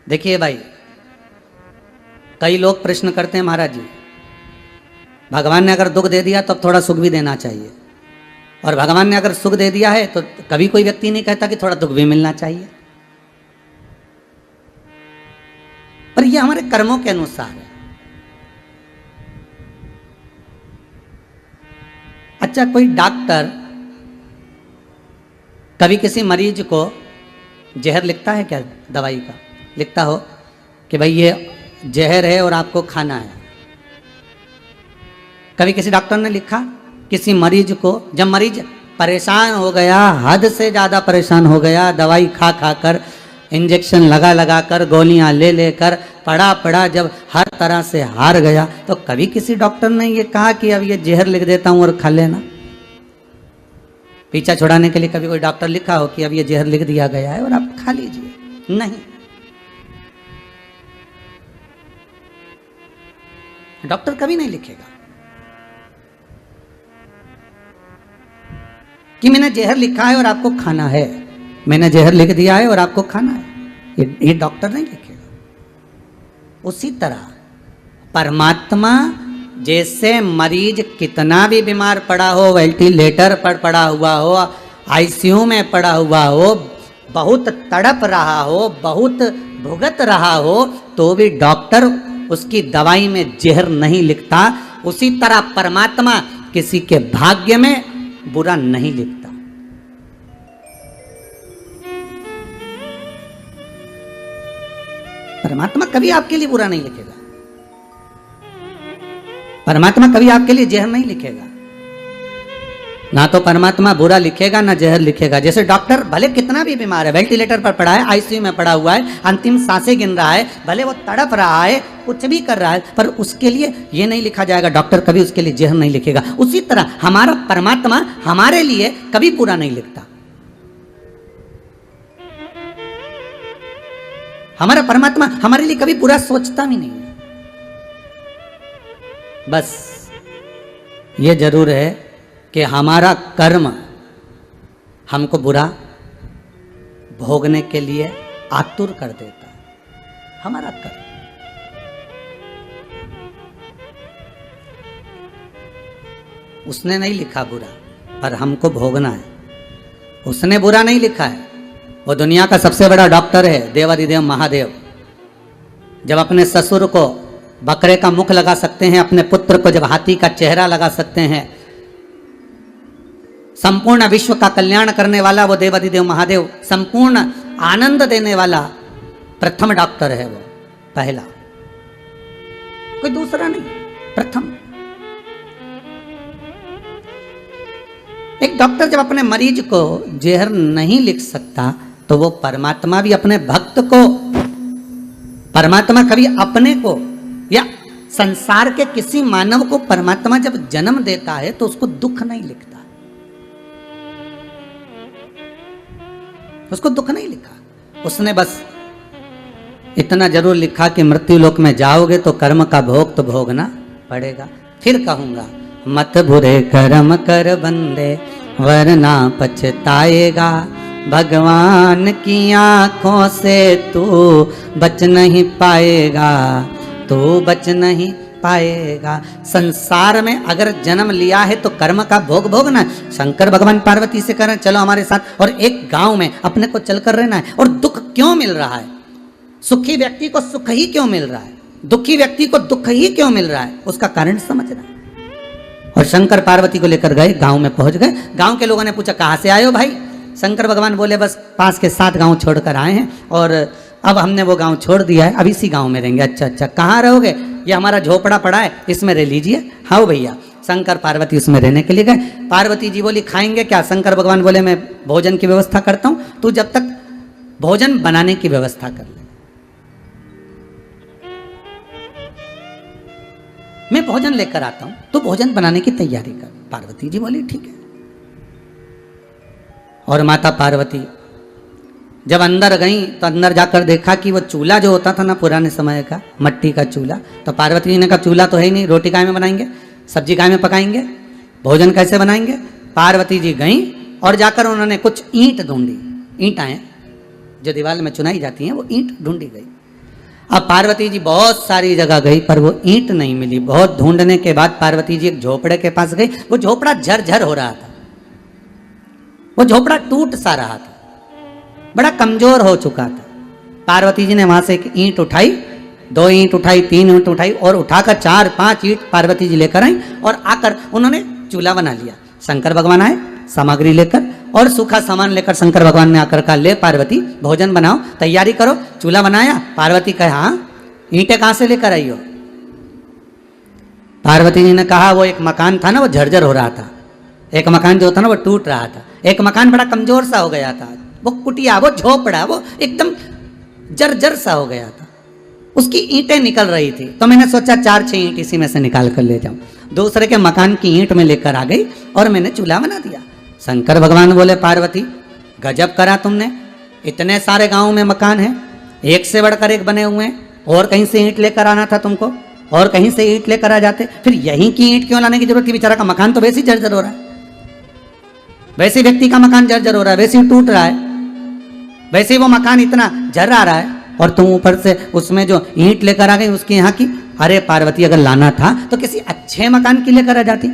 देखिए भाई, कई लोग प्रश्न करते हैं महाराज जी, भगवान ने अगर दुख दे दिया तो अब थोड़ा सुख भी देना चाहिए, और भगवान ने अगर सुख दे दिया है तो कभी कोई व्यक्ति नहीं कहता कि थोड़ा दुख भी मिलना चाहिए। पर यह हमारे कर्मों के अनुसार है। अच्छा, कोई डॉक्टर कभी किसी मरीज को जहर लिखता है क्या? दवाई का लिखता हो कि भाई ये जहर है और आपको खाना है? कभी किसी डॉक्टर ने लिखा किसी मरीज को? जब मरीज परेशान हो गया, हद से ज़्यादा परेशान हो गया, दवाई खा खा कर, इंजेक्शन लगा लगा कर, गोलियां ले लेकर, पड़ा पड़ा जब हर तरह से हार गया, तो कभी किसी डॉक्टर ने ये कहा कि अब ये जहर लिख देता हूं और खा लेना? पीछा छुड़ाने के लिए कभी कोई डॉक्टर लिखा हो कि अब ये जहर लिख दिया गया है और आप खा लीजिए? नहीं, डॉक्टर कभी नहीं लिखेगा कि मैंने जहर लिखा है और आपको खाना है, मैंने जहर लिख दिया है और आपको खाना है। ये डॉक्टर नहीं लिखेगा। उसी तरह परमात्मा जैसे मरीज कितना भी बीमार पड़ा हो, वेंटिलेटर पर पड़ा हुआ हो, आईसीयू में पड़ा हुआ हो, बहुत तड़प रहा हो, बहुत भुगत रहा हो, तो भी डॉक्टर उसकी दवाई में जहर नहीं लिखता। उसी तरह परमात्मा किसी के भाग्य में बुरा नहीं लिखता। परमात्मा कभी आपके लिए बुरा नहीं लिखेगा। परमात्मा कभी आपके लिए जहर नहीं लिखेगा। ना तो परमात्मा बुरा लिखेगा ना जहर लिखेगा। जैसे डॉक्टर भले कितना भी बीमार है, वेंटिलेटर पर पड़ा है, आईसीयू में पड़ा हुआ है, अंतिम सांसें गिन रहा है, भले वो तड़प रहा है, कुछ भी कर रहा है, पर उसके लिए ये नहीं लिखा जाएगा, डॉक्टर कभी उसके लिए जहर नहीं लिखेगा। उसी तरह हमारा परमात्मा हमारे लिए कभी बुरा नहीं लिखता। हमारा परमात्मा हमारे लिए कभी बुरा सोचता भी नहीं है। बस ये जरूर है कि हमारा कर्म हमको बुरा भोगने के लिए आतुर कर देता है। हमारा कर्म, उसने नहीं लिखा बुरा, पर हमको भोगना है। उसने बुरा नहीं लिखा है। वो दुनिया का सबसे बड़ा डॉक्टर है, देवाधिदेव महादेव। जब अपने ससुर को बकरे का मुख लगा सकते हैं, अपने पुत्र को जब हाथी का चेहरा लगा सकते हैं, संपूर्ण विश्व का कल्याण करने वाला वो देवाधिदेव महादेव, संपूर्ण आनंद देने वाला प्रथम डॉक्टर है। वो पहला, कोई दूसरा नहीं, प्रथम। एक डॉक्टर जब अपने मरीज को जहर नहीं लिख सकता, तो वो परमात्मा भी अपने भक्त को, परमात्मा कभी अपने को या संसार के किसी मानव को परमात्मा जब जन्म देता है तो उसको दुख नहीं लिखता। उसको दुख नहीं लिखा। उसने बस इतना जरूर लिखा कि मृत्यु लोक में जाओगे तो कर्म का भोग तो भोगना पड़ेगा। फिर कहूंगा, मत बुरे कर्म कर बंदे वरना पछताएगा, भगवान की आंखों से तू बच नहीं पाएगा, तू बच नहीं पाएगा। संसार में अगर जन्म लिया है तो कर्म का भोग भोगना है। शंकर भगवान पार्वती से करें चलो हमारे साथ, और एक गांव में अपने को चलकर रहना है। और दुख क्यों मिल रहा है? सुखी व्यक्ति को सुख ही क्यों मिल रहा है? दुखी व्यक्ति को दुख ही क्यों मिल रहा है? उसका कारण समझना है। और शंकर पार्वती को लेकर गए, गांव में पहुंच गए। गांव के लोगों ने पूछा, कहां से आए हो भाई? शंकर भगवान बोले, बस पास के 7 गांव छोड़कर आए हैं और अब हमने वो गांव छोड़ दिया है, अब इसी गांव में रहेंगे। अच्छा अच्छा, कहाँ रहोगे? ये हमारा झोपड़ा पड़ा है, इसमें रह लीजिए। हाँ भैया। शंकर पार्वती उसमें रहने के लिए गए। पार्वती जी बोली, खाएंगे क्या? शंकर भगवान बोले, मैं भोजन की व्यवस्था करता हूँ, तू जब तक भोजन बनाने की व्यवस्था कर ले। मैं भोजन लेकर आता हूं, तू भोजन बनाने की तैयारी कर। पार्वती जी बोली, ठीक है। और माता पार्वती जब अंदर गई तो अंदर जाकर देखा कि वो चूल्हा जो होता था ना पुराने समय का, मिट्टी का चूल्हा, तो पार्वती जी ने कहा, चूल्हा तो है ही नहीं, रोटी काय में बनाएंगे, सब्जी काय में पकाएंगे, भोजन कैसे बनाएंगे? पार्वती जी गई और जाकर उन्होंने कुछ ईंट ढूंढी। ईंट आए जो दीवार में चुनाई जाती हैं, वो ईंट ढूंढी गई। अब पार्वती जी बहुत सारी जगह गई पर वो ईंट नहीं मिली। बहुत ढूंढने के बाद पार्वती जी एक झोपड़े के पास गई। वो झोपड़ा झरझर हो रहा था, वो झोपड़ा टूट सा रहा था, बड़ा कमजोर हो चुका था। पार्वती जी ने वहां से एक ईंट उठाई, 2 ईंट उठाई, 3 ईंट उठाई और उठाकर 4-5 ईंट पार्वती जी लेकर आई और आकर उन्होंने चूल्हा बना लिया। शंकर भगवान आए सामग्री लेकर और सूखा सामान लेकर। शंकर भगवान ने आकर कहा, ले पार्वती भोजन बनाओ, तैयारी करो। चूल्हा बनाया। पार्वती कहे, हाँ ईंटें कहां से लेकर आई हो? पार्वती जी ने कहा, वो एक मकान था ना, वो झरझर हो रहा था। एक मकान जो था ना वो टूट रहा था। एक मकान बड़ा कमजोर सा हो गया था, वो कुटिया, वो झोपड़ा, वो एकदम जर्जर सा हो गया था। उसकी ईंटें निकल रही थी, तो मैंने सोचा 4-6 ईंट इसी में से निकाल कर ले जाऊं। दूसरे के मकान की ईंट में लेकर आ गई और मैंने चूल्हा बना दिया। शंकर भगवान बोले, पार्वती गजब करा तुमने, इतने सारे गांव में मकान है, एक से बढ़कर एक बने हुए हैं, और कहीं से ईंट लेकर आना था तुमको, और कहीं से ईंट लेकर आ जाते, फिर यहीं की ईंट क्यों लाने की जरूरत थी? बेचारा का मकान तो वैसे ही जर्जर हो रहा है, वैसे व्यक्ति का मकान जर्जर हो रहा है, वैसे ही टूट रहा है, वैसे ही वो मकान इतना झर आ रहा है, और तुम ऊपर से उसमें जो ईंट लेकर आ गई उसके यहाँ की। अरे पार्वती, अगर लाना था तो किसी अच्छे मकान की लेकर आ जाती।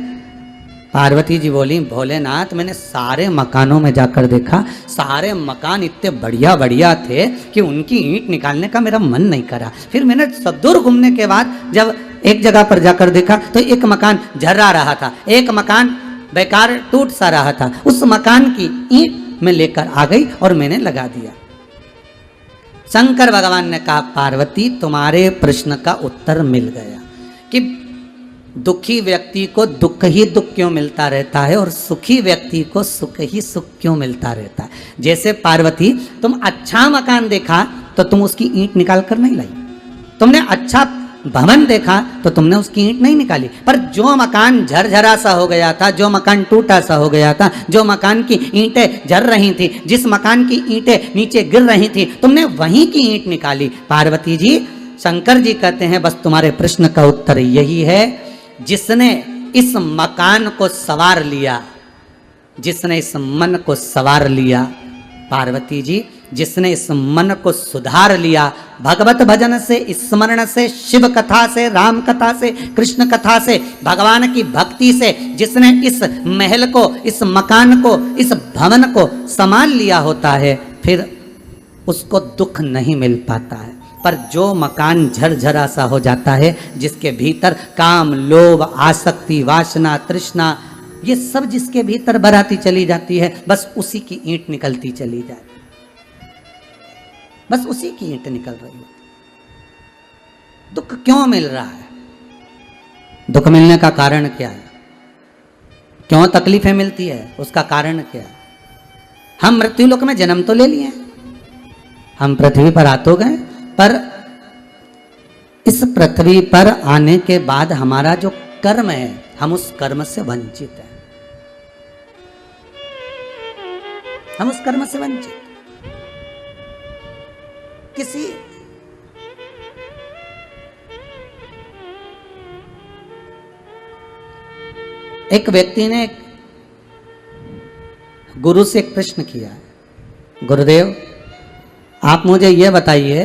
पार्वती जी बोली, भोलेनाथ मैंने सारे मकानों में जाकर देखा, सारे मकान इतने बढ़िया बढ़िया थे कि उनकी ईंट निकालने का मेरा मन नहीं करा। फिर मैंने सदूर घूमने के बाद जब एक जगह पर जाकर देखा तो एक मकान झर्रा रहा था, एक मकान बेकार टूट सा रहा था। उस मकान की ईंट में लेकर आ गई और मैंने लगा दिया। शंकर भगवान ने कहा, पार्वती तुम्हारे प्रश्न का उत्तर मिल गया कि दुखी व्यक्ति को दुख ही दुख क्यों मिलता रहता है और सुखी व्यक्ति को सुख ही सुख क्यों मिलता रहता है। जैसे पार्वती, तुम अच्छा मकान देखा तो तुम उसकी ईंट निकाल कर नहीं लाई, तुमने अच्छा भवन देखा तो तुमने उसकी ईंट नहीं निकाली, पर जो मकान झरझरा सा हो गया था, जो मकान टूटा सा हो गया था, जो मकान की ईंटें झर रही थी, जिस मकान की ईंटें नीचे गिर रही थी, तुमने वहीं की ईंट निकाली। पार्वती जी, शंकर जी कहते हैं बस तुम्हारे प्रश्न का उत्तर यही है, जिसने इस मकान को संवार लिया, जिसने इस मन को संवार लिया, पार्वती जी जिसने इस मन को सुधार लिया, भगवत भजन से, स्मरण से, शिव कथा से, राम कथा से, कृष्ण कथा से, भगवान की भक्ति से, जिसने इस महल को, इस मकान को, इस भवन को संभाल लिया होता है, फिर उसको दुख नहीं मिल पाता है। पर जो मकान झरझरा सा हो जाता है, जिसके भीतर काम, लोभ, आसक्ति, वासना, तृष्णा, ये सब जिसके भीतर भराती चली जाती है, बस उसी की ईंट निकलती चली जाए, बस उसी की ईंट निकल रही है। दुख क्यों मिल रहा है? दुख मिलने का कारण क्या है? क्यों तकलीफें मिलती है? उसका कारण क्या है? हम मृत्यु लोक में जन्म तो ले लिए, हम पृथ्वी पर आ तो गए, पर इस पृथ्वी पर आने के बाद हमारा जो कर्म है, हम उस कर्म से वंचित हैं, हम उस कर्म से वंचित। किसी एक व्यक्ति ने गुरु से एक प्रश्न किया, गुरुदेव आप मुझे यह बताइए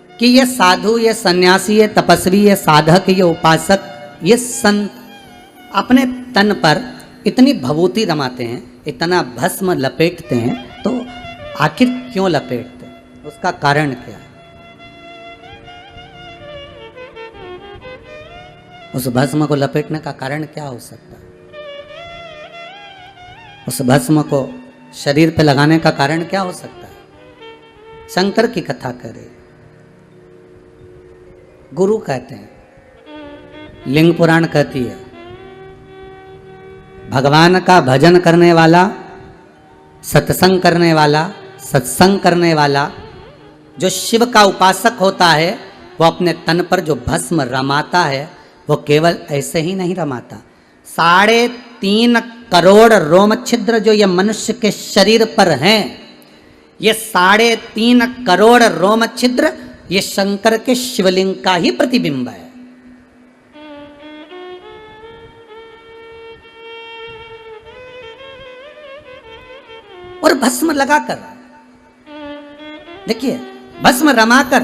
कि ये साधु, ये सन्यासी, ये तपस्वी, ये साधक, ये उपासक, ये संत अपने तन पर इतनी भभूति रमाते हैं, इतना भस्म लपेटते हैं, तो आखिर क्यों लपेटते? उसका कारण क्या है? उस भस्म को लपेटने का कारण क्या हो सकता है? उस भस्म को शरीर पे लगाने का कारण क्या हो सकता है? शंकर की कथा करे, गुरु कहते हैं, लिंग पुराण कहती है, भगवान का भजन करने वाला, सत्संग करने वाला, सत्संग करने वाला, जो शिव का उपासक होता है, वो अपने तन पर जो भस्म रमाता है, वो केवल ऐसे ही नहीं रमाता। 3.5 करोड़ रोम छिद्र जो ये मनुष्य के शरीर पर हैं, ये 3.5 करोड़ रोम छिद्र ये शंकर के शिवलिंग का ही प्रतिबिंब है। और भस्म लगाकर देखिए, भस्म रमाकर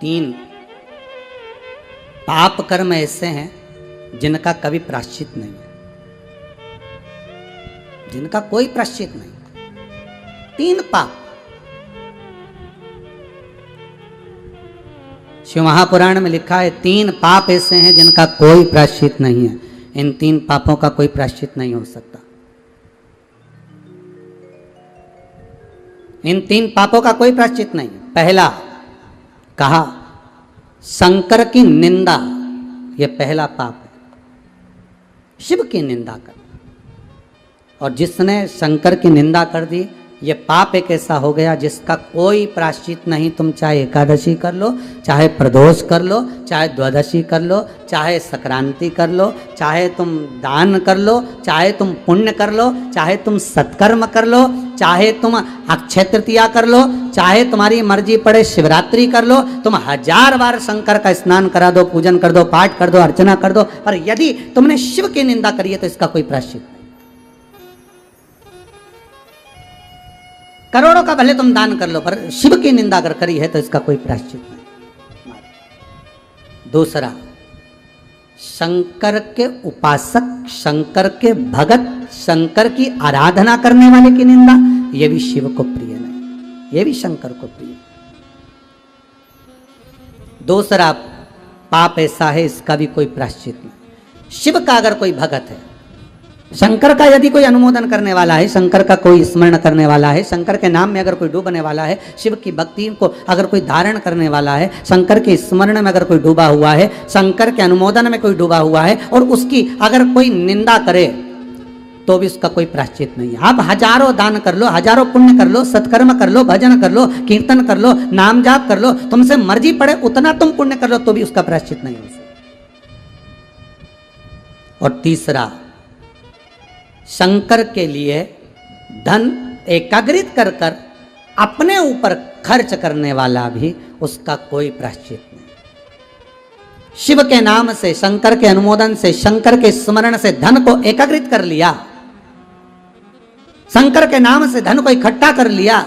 3 पाप कर्म ऐसे हैं जिनका कभी प्रायश्चित नहीं है, जिनका कोई प्रायश्चित नहीं। 3 पाप। शिव महापुराण में लिखा है 3 पाप ऐसे हैं जिनका कोई प्रायश्चित नहीं है। इन 3 पापों का कोई प्रायश्चित नहीं हो सकता। इन 3 पापों का कोई प्रायश्चित नहीं। पहला कहा शंकर की निंदा, यह पहला पाप है, शिव की निंदा कर। और जिसने शंकर की निंदा कर दी, ये पाप एक ऐसा हो गया जिसका कोई प्रायश्चित नहीं। तुम चाहे एकादशी कर लो, चाहे प्रदोष कर लो, चाहे द्वादशी कर लो, चाहे संक्रांति कर लो, चाहे तुम दान कर लो, चाहे तुम पुण्य कर लो, चाहे तुम सत्कर्म कर लो, चाहे तुम अक्षय तृतीया कर लो, चाहे तुम्हारी मर्जी पड़े शिवरात्रि कर लो, तुम 1000 बार शंकर का स्नान करा दो, पूजन कर दो, पाठ कर दो, अर्चना कर दो, पर यदि तुमने शिव की निंदा करी है तो इसका कोई प्रायश्चित नहीं। करोड़ों का भले तुम दान कर लो, पर शिव की निंदा अगर करी है तो इसका कोई प्रायश्चित नहीं। दूसरा, शंकर के उपासक, शंकर के भगत, शंकर की आराधना करने वाले की निंदा, यह भी शिव को प्रिय नहीं, यह भी शंकर को प्रिय। दूसरा पाप ऐसा है, इसका भी कोई प्रायश्चित नहीं। शिव का अगर कोई भगत है, शंकर का यदि कोई अनुमोदन करने वाला है, शंकर का कोई स्मरण करने वाला है, शंकर के नाम में अगर कोई डूबने वाला है, शिव की भक्ति को अगर कोई धारण करने वाला है, शंकर के स्मरण में अगर कोई डूबा हुआ है, शंकर के अनुमोदन में कोई डूबा हुआ है, और उसकी अगर कोई निंदा करे तो भी उसका कोई प्रायश्चित नहीं है। आप 1000 दान कर लो, 1000 पुण्य कर लो, सत्कर्म कर लो, भजन कर लो, कीर्तन कर लो, नाम जाप कर लो, तुमसे मर्जी पड़े उतना तुम पुण्य कर लो तो भी उसका प्रायश्चित नहीं हो सकता। और तीसरा, शंकर के लिए धन एकाग्रित कर कर अपने ऊपर खर्च करने वाला भी, उसका कोई प्रायश्चित नहीं। शिव के नाम से, शंकर के अनुमोदन से, शंकर के स्मरण से धन को एकाग्रित कर लिया, शंकर के नाम से धन को इकट्ठा कर लिया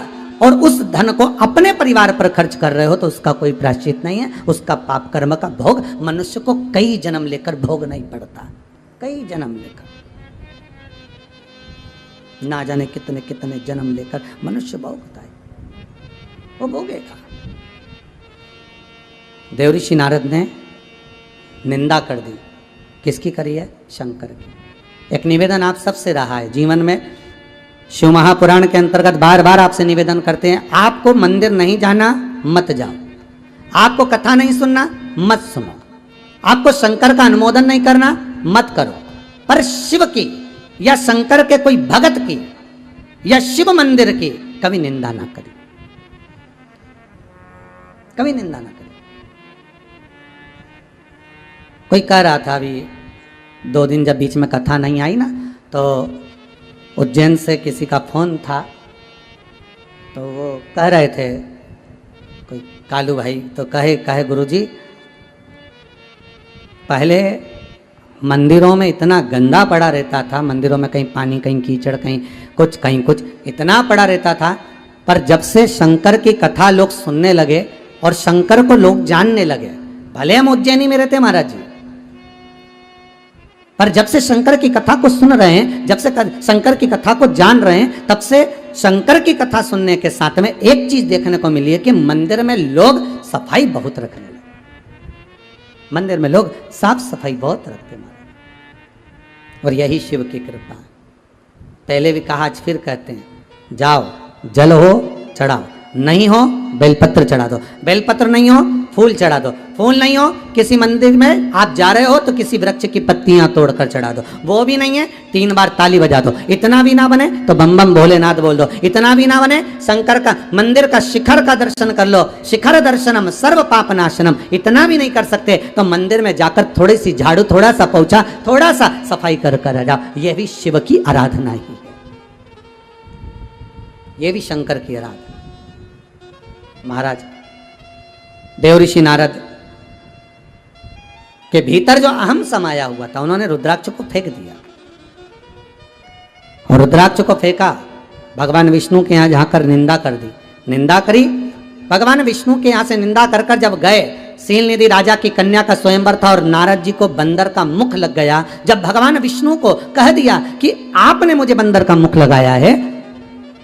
और उस धन को अपने परिवार पर खर्च कर रहे हो तो उसका कोई प्रायश्चित नहीं है। उसका पाप कर्म का भोग मनुष्य को कई जन्म लेकर भोग नहीं पड़ता, कई जन्म लेकर, ना जाने कितने कितने जन्म लेकर मनुष्य भोगता है, वो भोगेगा। देवऋषि नारद ने निंदा कर दी, किसकी करी है? शंकर की। एक निवेदन आप सबसे रहा है जीवन में, शिव महापुराण के अंतर्गत बार बार आपसे निवेदन करते हैं, आपको मंदिर नहीं जाना मत जाओ, आपको कथा नहीं सुनना मत सुनो, आपको शंकर का अनुमोदन नहीं करना मत करो, पर शिव की या शंकर के कोई भगत की या शिव मंदिर की कभी निंदा ना करें, कभी निंदा ना करें। कोई कह रहा था अभी 2 दिन जब बीच में कथा नहीं आई ना, तो उज्जैन से किसी का फोन था, तो वो कह रहे थे, कोई कालू भाई, तो कहे गुरुजी पहले मंदिरों में इतना गंदा पड़ा रहता था, मंदिरों में कहीं पानी, कहीं कीचड़, कहीं कुछ इतना पड़ा रहता था, पर जब से शंकर की कथा लोग सुनने लगे और शंकर को लोग जानने लगे, भले हम उज्जैनी में रहते महाराज जी, पर जब से शंकर की कथा को सुन रहे हैं, जब से शंकर की कथा को जान रहे हैं, तब से शंकर की कथा सुनने के साथ में एक चीज देखने को मिली है कि मंदिर में लोग सफाई बहुत रखने लगे, मंदिर में लोग साफ सफाई बहुत रखते महाराज, और यही शिव की कृपा है। पहले भी कहा, आज फिर कहते हैं, जाओ जल हो चढ़ाओ, नहीं हो बेलपत्र चढ़ा दो, बेलपत्र नहीं हो फूल चढ़ा दो, फूल नहीं हो किसी मंदिर में आप जा रहे हो तो किसी वृक्ष की पत्तियां तोड़कर चढ़ा दो, वो भी नहीं है 3 बार ताली बजा दो, इतना भी ना बने तो बम बम भोलेनाथ बोल दो, इतना भी ना बने शंकर का मंदिर का शिखर का दर्शन कर लो, शिखर दर्शनम सर्व पाप नाशनम, इतना भी नहीं कर सकते तो मंदिर में जाकर थोड़ी सी झाड़ू, थोड़ा सा पोछा, थोड़ा सा सफाई कर कर आ जाओ। यह भी शिव की आराधना ही है, यह भी शंकर की आराधना। महाराज देवऋषि नारद के भीतर जो अहम समाया हुआ था, उन्होंने रुद्राक्ष को फेंक दिया, और रुद्राक्ष को फेंका, भगवान विष्णु के यहां जाकर निंदा कर दी, निंदा करी भगवान विष्णु के यहाँ से निंदा कर कर जब गए, शीलनिधि राजा की कन्या का स्वयंवर था और नारद जी को बंदर का मुख लग गया। जब भगवान विष्णु को कह दिया कि आपने मुझे बंदर का मुख लगाया है,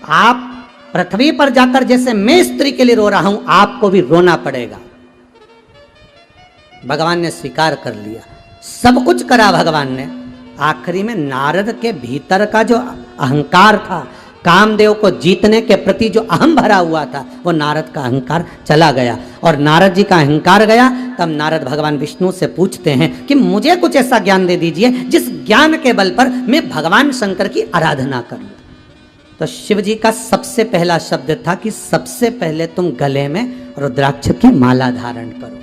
आप पृथ्वी पर जाकर जैसे मैं स्त्री के लिए रो रहा हूं, आपको भी रोना पड़ेगा। भगवान ने स्वीकार कर लिया, सब कुछ करा भगवान ने। आखिरी में नारद के भीतर का जो अहंकार था, कामदेव को जीतने के प्रति जो अहम भरा हुआ था, वो नारद का अहंकार चला गया। और नारद जी का अहंकार गया, तब नारद भगवान विष्णु से पूछते हैं कि मुझे कुछ ऐसा ज्ञान दे दीजिए जिस ज्ञान के बल पर मैं भगवान शंकर की आराधना करूं। तो शिव जी का सबसे पहला शब्द था कि सबसे पहले तुम गले में रुद्राक्ष की माला धारण करो।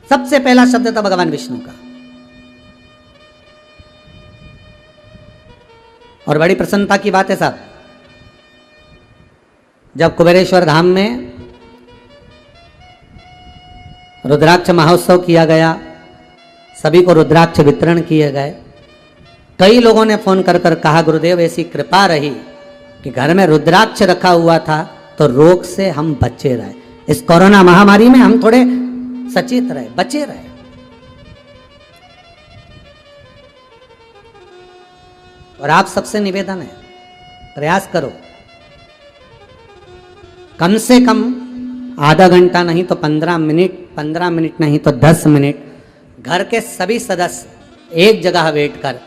सबसे पहला शब्द था भगवान विष्णु का। और बड़ी प्रसन्नता की बात है साहब, जब कुबेरेश्वर धाम में रुद्राक्ष महोत्सव किया गया, सभी को रुद्राक्ष वितरण किए गए। कई लोगों ने फोन कर कर कहा, गुरुदेव ऐसी कृपा रही कि घर में रुद्राक्ष रखा हुआ था तो रोग से हम बचे रहे, इस कोरोना महामारी में हम थोड़े सचेत रहे, बचे रहे। और आप सबसे निवेदन है, प्रयास करो, कम से कम आधा घंटा नहीं तो 15 मिनट नहीं तो 10 मिनट घर के सभी सदस्य एक जगह बैठ कर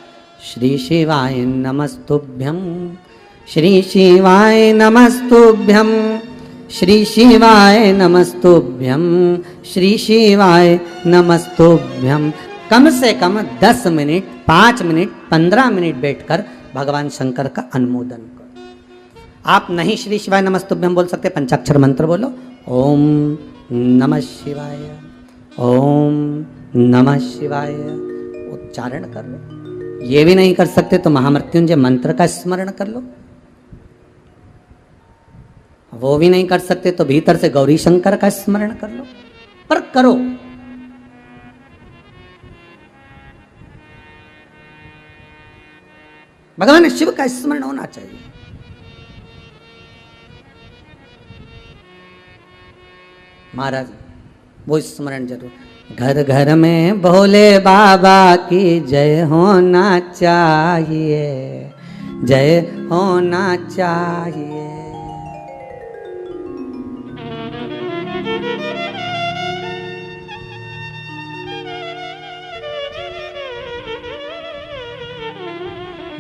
श्री शिवाय नमस्तुभ्यम, श्री शिवाय नमस्तुभ्यम, श्री शिवाय नमस्तुभ्यम, श्री शिवाय नमस्तुभ्यम, कम से कम 10 मिनट, 5 मिनट, 15 मिनट बैठकर भगवान शंकर का अनुमोदन करो। आप नहीं श्री शिवाय नमस्तुभ्यम बोल सकते, पंचाक्षर मंत्र बोलो, ओम नमः शिवाय, ओम नमः शिवाय, उच्चारण कर लो। ये भी नहीं कर सकते तो महामृत्युंजय मंत्र का स्मरण कर लो। वो भी नहीं कर सकते तो भीतर से गौरी शंकर का स्मरण कर लो, पर करो। भगवान शिव का स्मरण होना चाहिए। महाराज वो स्मरण जरूर, घर घर में भोले बाबा की जय होना चाहिए, जय होना चाहिए।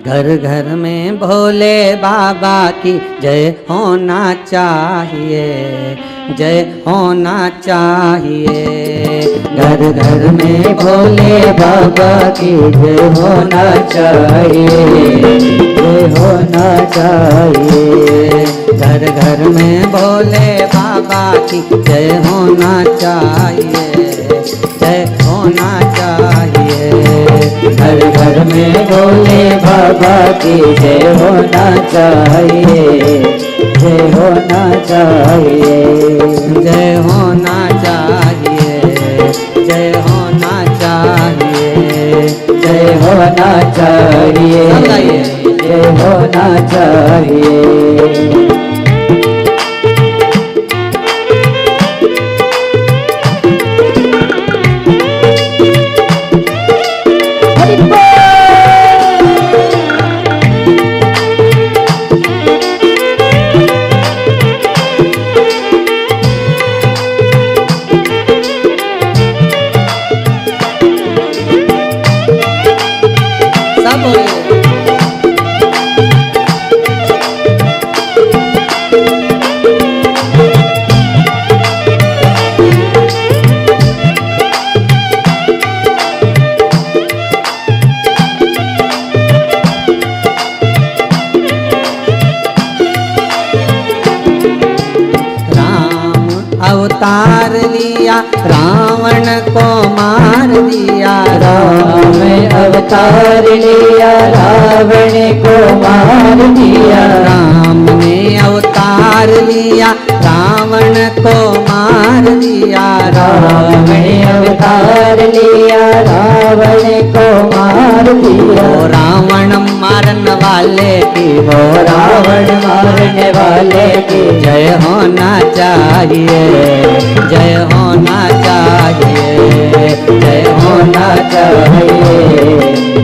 घर घर में भोले बाबा की जय होना चाहिए, जय होना चाहिए। घर घर में भोले बाबा की जय होना चाहिए, जय होना चाहिए। घर घर में भोले बाबा की जय होना चाहिए, जय होना चाहिए। घर घर में भोले बाबा की जय होना चाहिए, जय होना चाहिए, जय होना चाहिए, जय होना चाहिए, जय होना चाहिए, जय होना चाहिए। अवतार लिया, रावण को मार दिया। राम अवतार लिया, रावण को मार दिया। राम ने अवतार लिया, रावण को मार दिया। राम ने अवतार लिया, रावण को मार दिया। रावण मार मारने वाले की, वो रावण मारने वाले की जय होना चाहिए, जय होना चाहिए, जय होना चाहिए,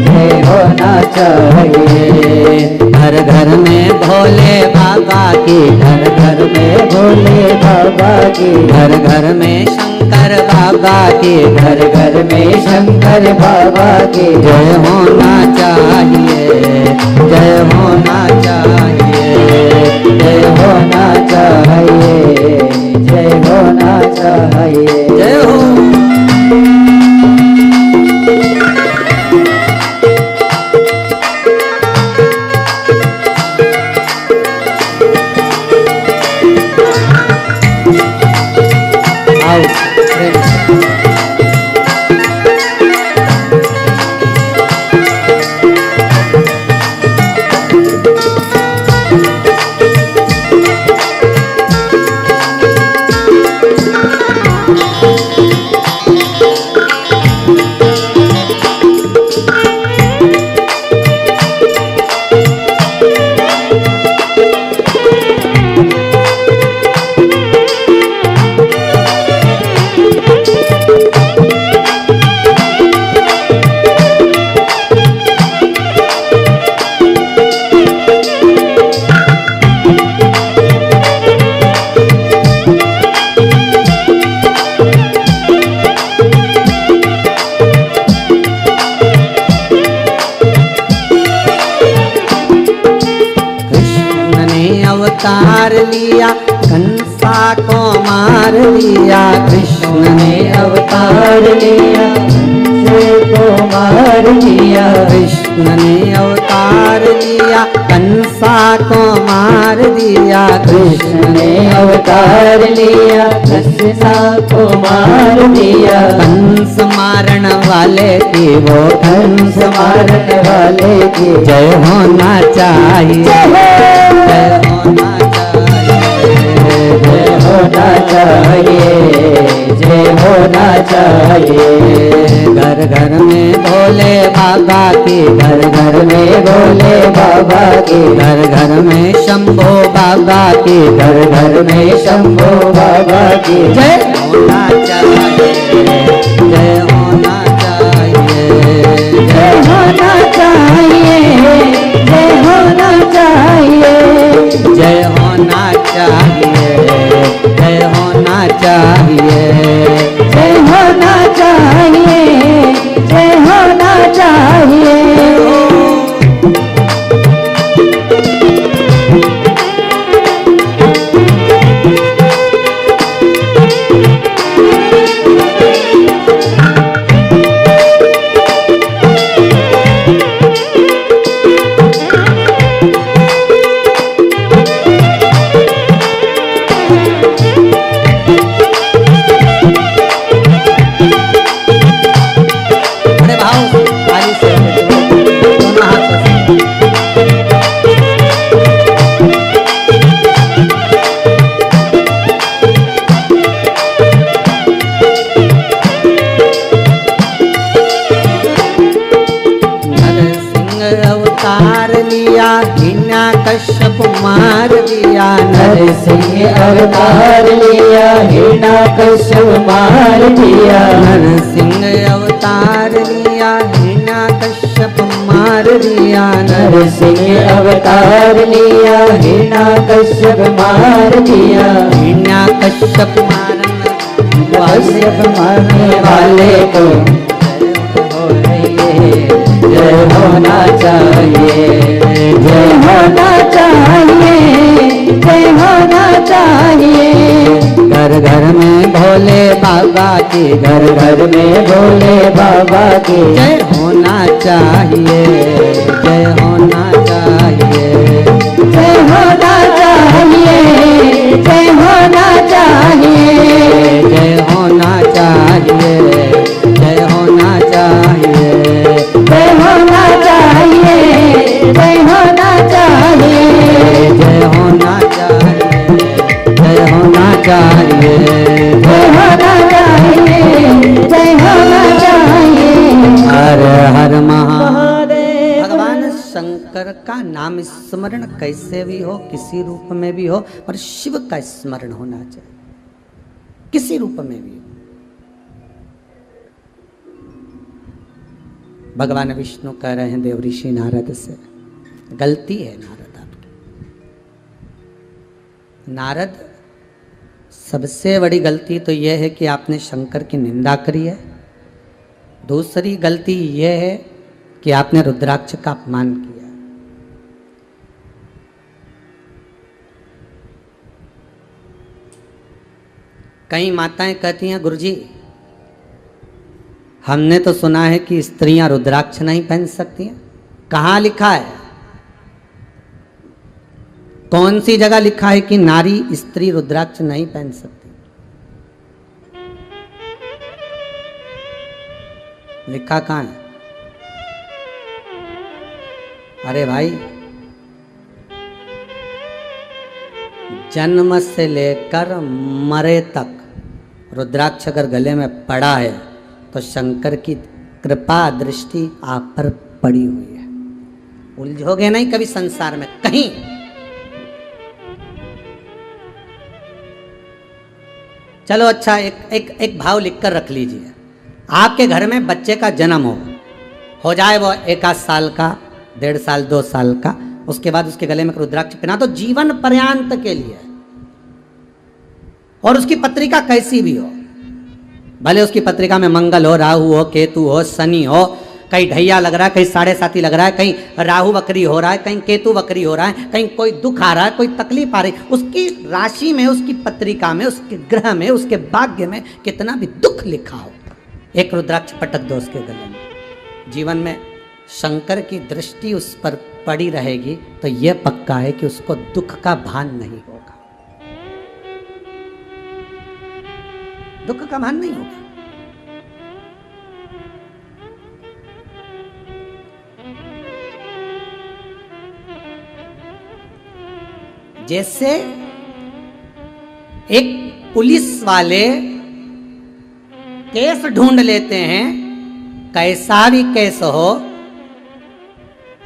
जय होना चाहिए। घर घर में भोले बाबा की, घर घर में भोले बाबा की, घर घर में शंकर बाबा की, घर घर में शंकर बाबा की जय होना चाहिए, जय होना चाहिए, जय होना चाहिए, जय होना चाहिए। जय हो। आओ प्रेम से। अवतार लिया, कंसा को मार लिया, कृष्ण ने अवतार लिया, कंसे को मार लिया। कृष्ण ने अवतार लिया, कंसा को मार दिया, कृष्ण ने अवतार लिया, कंसा को मार दिया। कंस मारने वाले की, वो कंस मारने वाले की जय होना चाहिए, जय होना चाहिए, जय होना चाहिए, जय होना चाहिए। घर घर में भोले बाबा की, घर घर में भोले बाबा की, घर घर में शंभो बाबा की, घर घर में शंभो बाबा की जय होना चाहिए, जय होना चाहिए, जय होना चाहिए, जय होना चाहिए, जय होना चाहिए, जय होना चाहिए, जय होना चाहिए, जय होना चाहिए। अरे भाव ताली से दोनों हाथों से। नरसिंह अवतार लिया, हिरण्यकश्यप मार दिया, नरसिंह अवतार लिया, हिरण्यकश्यप मार दिया। नरसिंह अवतार लिया, हिरण्यकश्यप मार दिया, नरसिंह अवतार लिया, हिरण्यकश्यप मार दिया। हिरण्यकश्यप मारने कश्यप मारने वाले को जय होना चाहिए, जय होना चाहिए, जय होना चाहिए। घर घर में भोले बाबा की, घर घर में भोले बाबा की जय होना चाहिए, जय होना चाहिए, जय होना चाहिए, जय होना चाहिए, जय होना चाहिए, जय होना चाहिए, जय होना चाहिए, जय होना चाहिए, जय होना चाहिए, जय होना चाहिए, जय होना चाहिए, जय होना चाहिए। हर हर महादेव। भगवान शंकर का नाम स्मरण कैसे भी हो, किसी रूप में भी हो, पर शिव का स्मरण होना चाहिए, किसी रूप में भी हो। भगवान विष्णु कह रहे हैं देव ऋषि नारद से, गलती है नारद आपकी। नारद, सबसे बड़ी गलती तो यह है कि आपने शंकर की निंदा करी है। दूसरी गलती यह है कि आपने रुद्राक्ष का अपमान किया। कई माताएं कहती हैं, गुरुजी हमने तो सुना है कि स्त्रियां रुद्राक्ष नहीं पहन सकती हैं। कहाँ लिखा है? कौन सी जगह लिखा है कि नारी स्त्री रुद्राक्ष नहीं पहन सकती? लिखा कहाँ है? अरे भाई, जन्म से लेकर मरे तक रुद्राक्ष अगर गले में पड़ा है तो शंकर की कृपा दृष्टि आप पर पड़ी हुई है। उलझोगे नहीं कभी संसार में कहीं। चलो अच्छा, एक भाव लिखकर रख लीजिए। आपके घर में बच्चे का जन्म हो जाए, वो 1 साल का, 1.5 साल, 2 साल का, उसके बाद उसके गले में रुद्राक्ष पहना तो जीवन पर्यंत के लिए, और उसकी पत्रिका कैसी भी हो, भले उसकी पत्रिका में मंगल हो, राहु हो, केतु हो, शनि हो, कहीं ढैया लग रहा है, कहीं 7.5 लग रहा है, कहीं राहु वक्री हो रहा है, कहीं केतु वक्री हो रहा है, कहीं कोई दुख आ रहा है, कोई तकलीफ आ रही, उसकी राशि में, उसकी पत्रिका में, उसके ग्रह में, उसके भाग्य में कितना भी दुख लिखा हो, एक रुद्राक्ष पटक दो उसके गले में, जीवन में शंकर की दृष्टि उस पर पड़ी रहेगी तो यह पक्का है कि उसको दुख का भान नहीं होगा, दुख का भान नहीं होगा। जैसे एक पुलिस वाले केस ढूंढ लेते हैं, कैसा भी केस हो,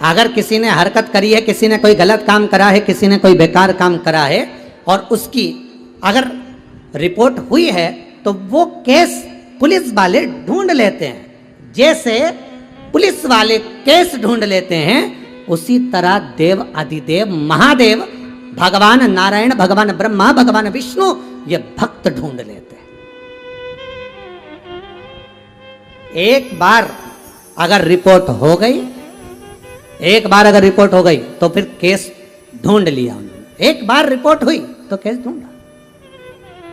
अगर किसी ने हरकत करी है, किसी ने कोई गलत काम करा है, किसी ने कोई बेकार काम करा है, और उसकी अगर रिपोर्ट हुई है तो वो केस पुलिस वाले ढूंढ लेते हैं। जैसे पुलिस वाले केस ढूंढ लेते हैं, उसी तरह देव अधिदेव महादेव, भगवान नारायण, भगवान ब्रह्मा, भगवान विष्णु, ये भक्त ढूंढ लेते हैं। एक बार अगर रिपोर्ट हो गई, एक बार अगर रिपोर्ट हो गई तो फिर केस ढूंढ लिया उन्होंने। एक बार रिपोर्ट हुई तो केस ढूंढा,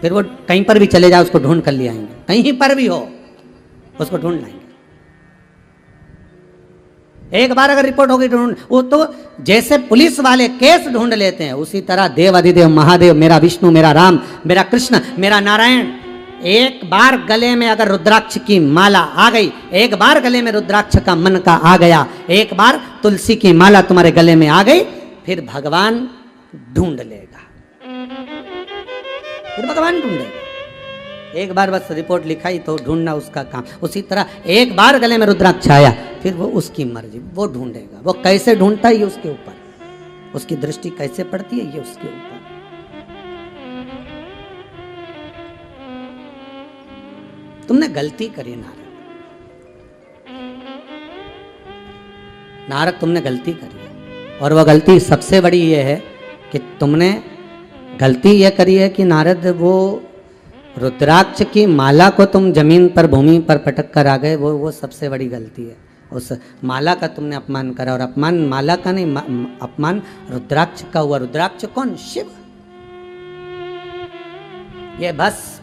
फिर वो कहीं पर भी चले जाए उसको ढूंढ कर ले आएंगे, कहीं पर भी हो उसको ढूंढ लाएंगे। एक बार अगर रिपोर्ट हो गई ढूंढ, वो तो जैसे पुलिस वाले केस ढूंढ लेते हैं, उसी तरह देव अधिदेव महादेव, मेरा विष्णु, मेरा राम, मेरा कृष्ण, मेरा नारायण, एक बार गले में अगर रुद्राक्ष की माला आ गई, एक बार गले में रुद्राक्ष का मन का आ गया, एक बार तुलसी की माला तुम्हारे गले में आ गई, फिर भगवान ढूंढ लेगा, फिर भगवान ढूंढेगा। एक बार बस रिपोर्ट लिखाई तो ढूंढना उसका काम। उसी तरह एक बार गले में रुद्राक्ष आया, फिर वो उसकी मर्जी, वो ढूंढेगा। वो कैसे ढूंढता है ये उसके ऊपर, उसकी दृष्टि कैसे पड़ती है ये उसके ऊपर। तुमने गलती करी नारद, नारद तुमने गलती करी है, और वह गलती सबसे बड़ी ये है कि तुमने गलती यह करी है कि नारद, वो रुद्राक्ष की माला को तुम जमीन पर, भूमि पर पटक कर आ गए, वो सबसे बड़ी गलती है। उस माला का तुमने अपमान करा, और अपमान माला का नहीं, अपमान रुद्राक्ष का हुआ। रुद्राक्ष कौन? शिव। ये बस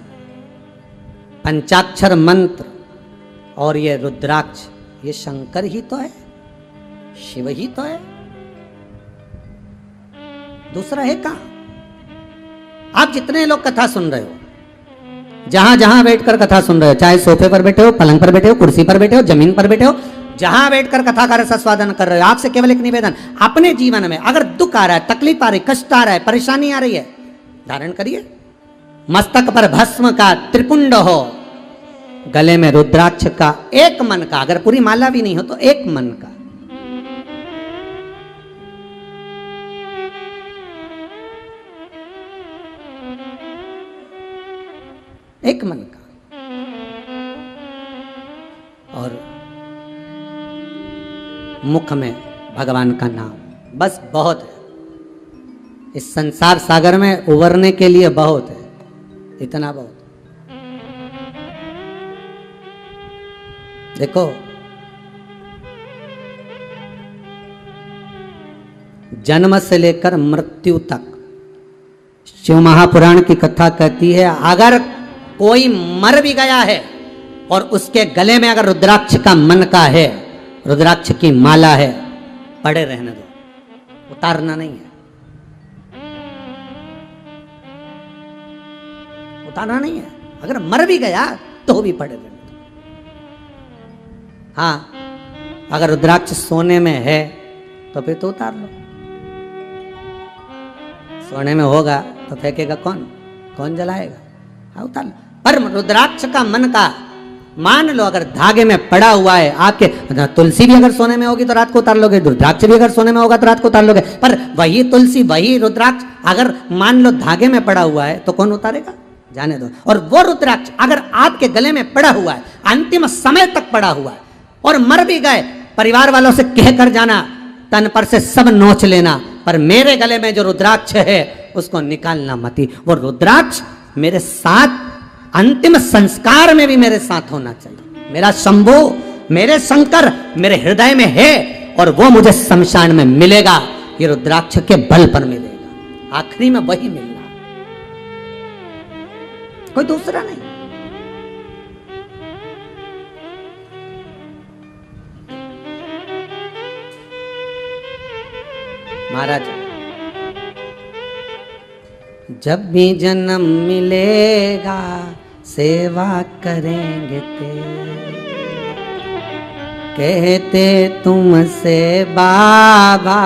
पंचाक्षर मंत्र और ये रुद्राक्ष, ये शंकर ही तो है, शिव ही तो है, दूसरा है कहां? आप जितने लोग कथा सुन रहे हो, जहां जहां बैठकर कथा सुन रहे हो, चाहे सोफे पर बैठे हो, पलंग पर बैठे हो, कुर्सी पर बैठे हो, जमीन पर बैठे हो, जहां बैठकर कथा का रसास्वादन कर रहे हो, आपसे केवल एक निवेदन, अपने जीवन में अगर दुख आ रहा है, तकलीफ आ रही, कष्ट आ रहा है, परेशानी आ रही है, धारण करिए। मस्तक पर भस्म का त्रिपुंड हो, गले में रुद्राक्ष का एक मन का, अगर पूरी माला भी नहीं हो तो एक मन का, एक मन का। और मुख में भगवान का नाम, बस बहुत है। इस संसार सागर में उबरने के लिए बहुत है, इतना बहुत। देखो, जन्म से लेकर मृत्यु तक शिव महापुराण की कथा कहती है, अगर कोई मर भी गया है और उसके गले में अगर रुद्राक्ष का मन का है, रुद्राक्ष की माला है, पड़े रहने दो, उतारना नहीं है, उतारना नहीं है। अगर मर भी गया तो भी पड़े रहने दो। हाँ, अगर रुद्राक्ष सोने में है तो फिर तो उतार लो। सोने में होगा तो फेंकेगा कौन? कौन जलाएगा? हाँ, उतार लो। पर रुद्राक्ष का मन का, मान लो अगर धागे में पड़ा हुआ है आपके, तुलसी भी अगर सोने में होगी तो रात को उतार लोगे, रुद्राक्ष भी अगर सोने में होगा तो रात को उतार लोगे, पर वही तुलसी वही रुद्राक्ष अगर मान लो धागे में पड़ा हुआ है तो कौन उतारेगा? जाने दो। और वो रुद्राक्ष अगर आपके गले में पड़ा हुआ है, अंतिम समय तक पड़ा हुआ है, और मर भी गए, परिवार वालों से कह कर जाना, तन पर से सब नोच लेना, पर मेरे गले में जो रुद्राक्ष है उसको निकालना मती। वो रुद्राक्ष मेरे साथ अंतिम संस्कार में भी मेरे साथ होना चाहिए। मेरा शंभू, मेरे शंकर मेरे हृदय में है और वो मुझे शमशान में मिलेगा, ये रुद्राक्ष के बल पर मिलेगा। आखिरी में वही मिलना, कोई दूसरा नहीं। महाराज, जब भी जन्म मिलेगा सेवा करेंगे तेरे, कहते तुमसे बाबा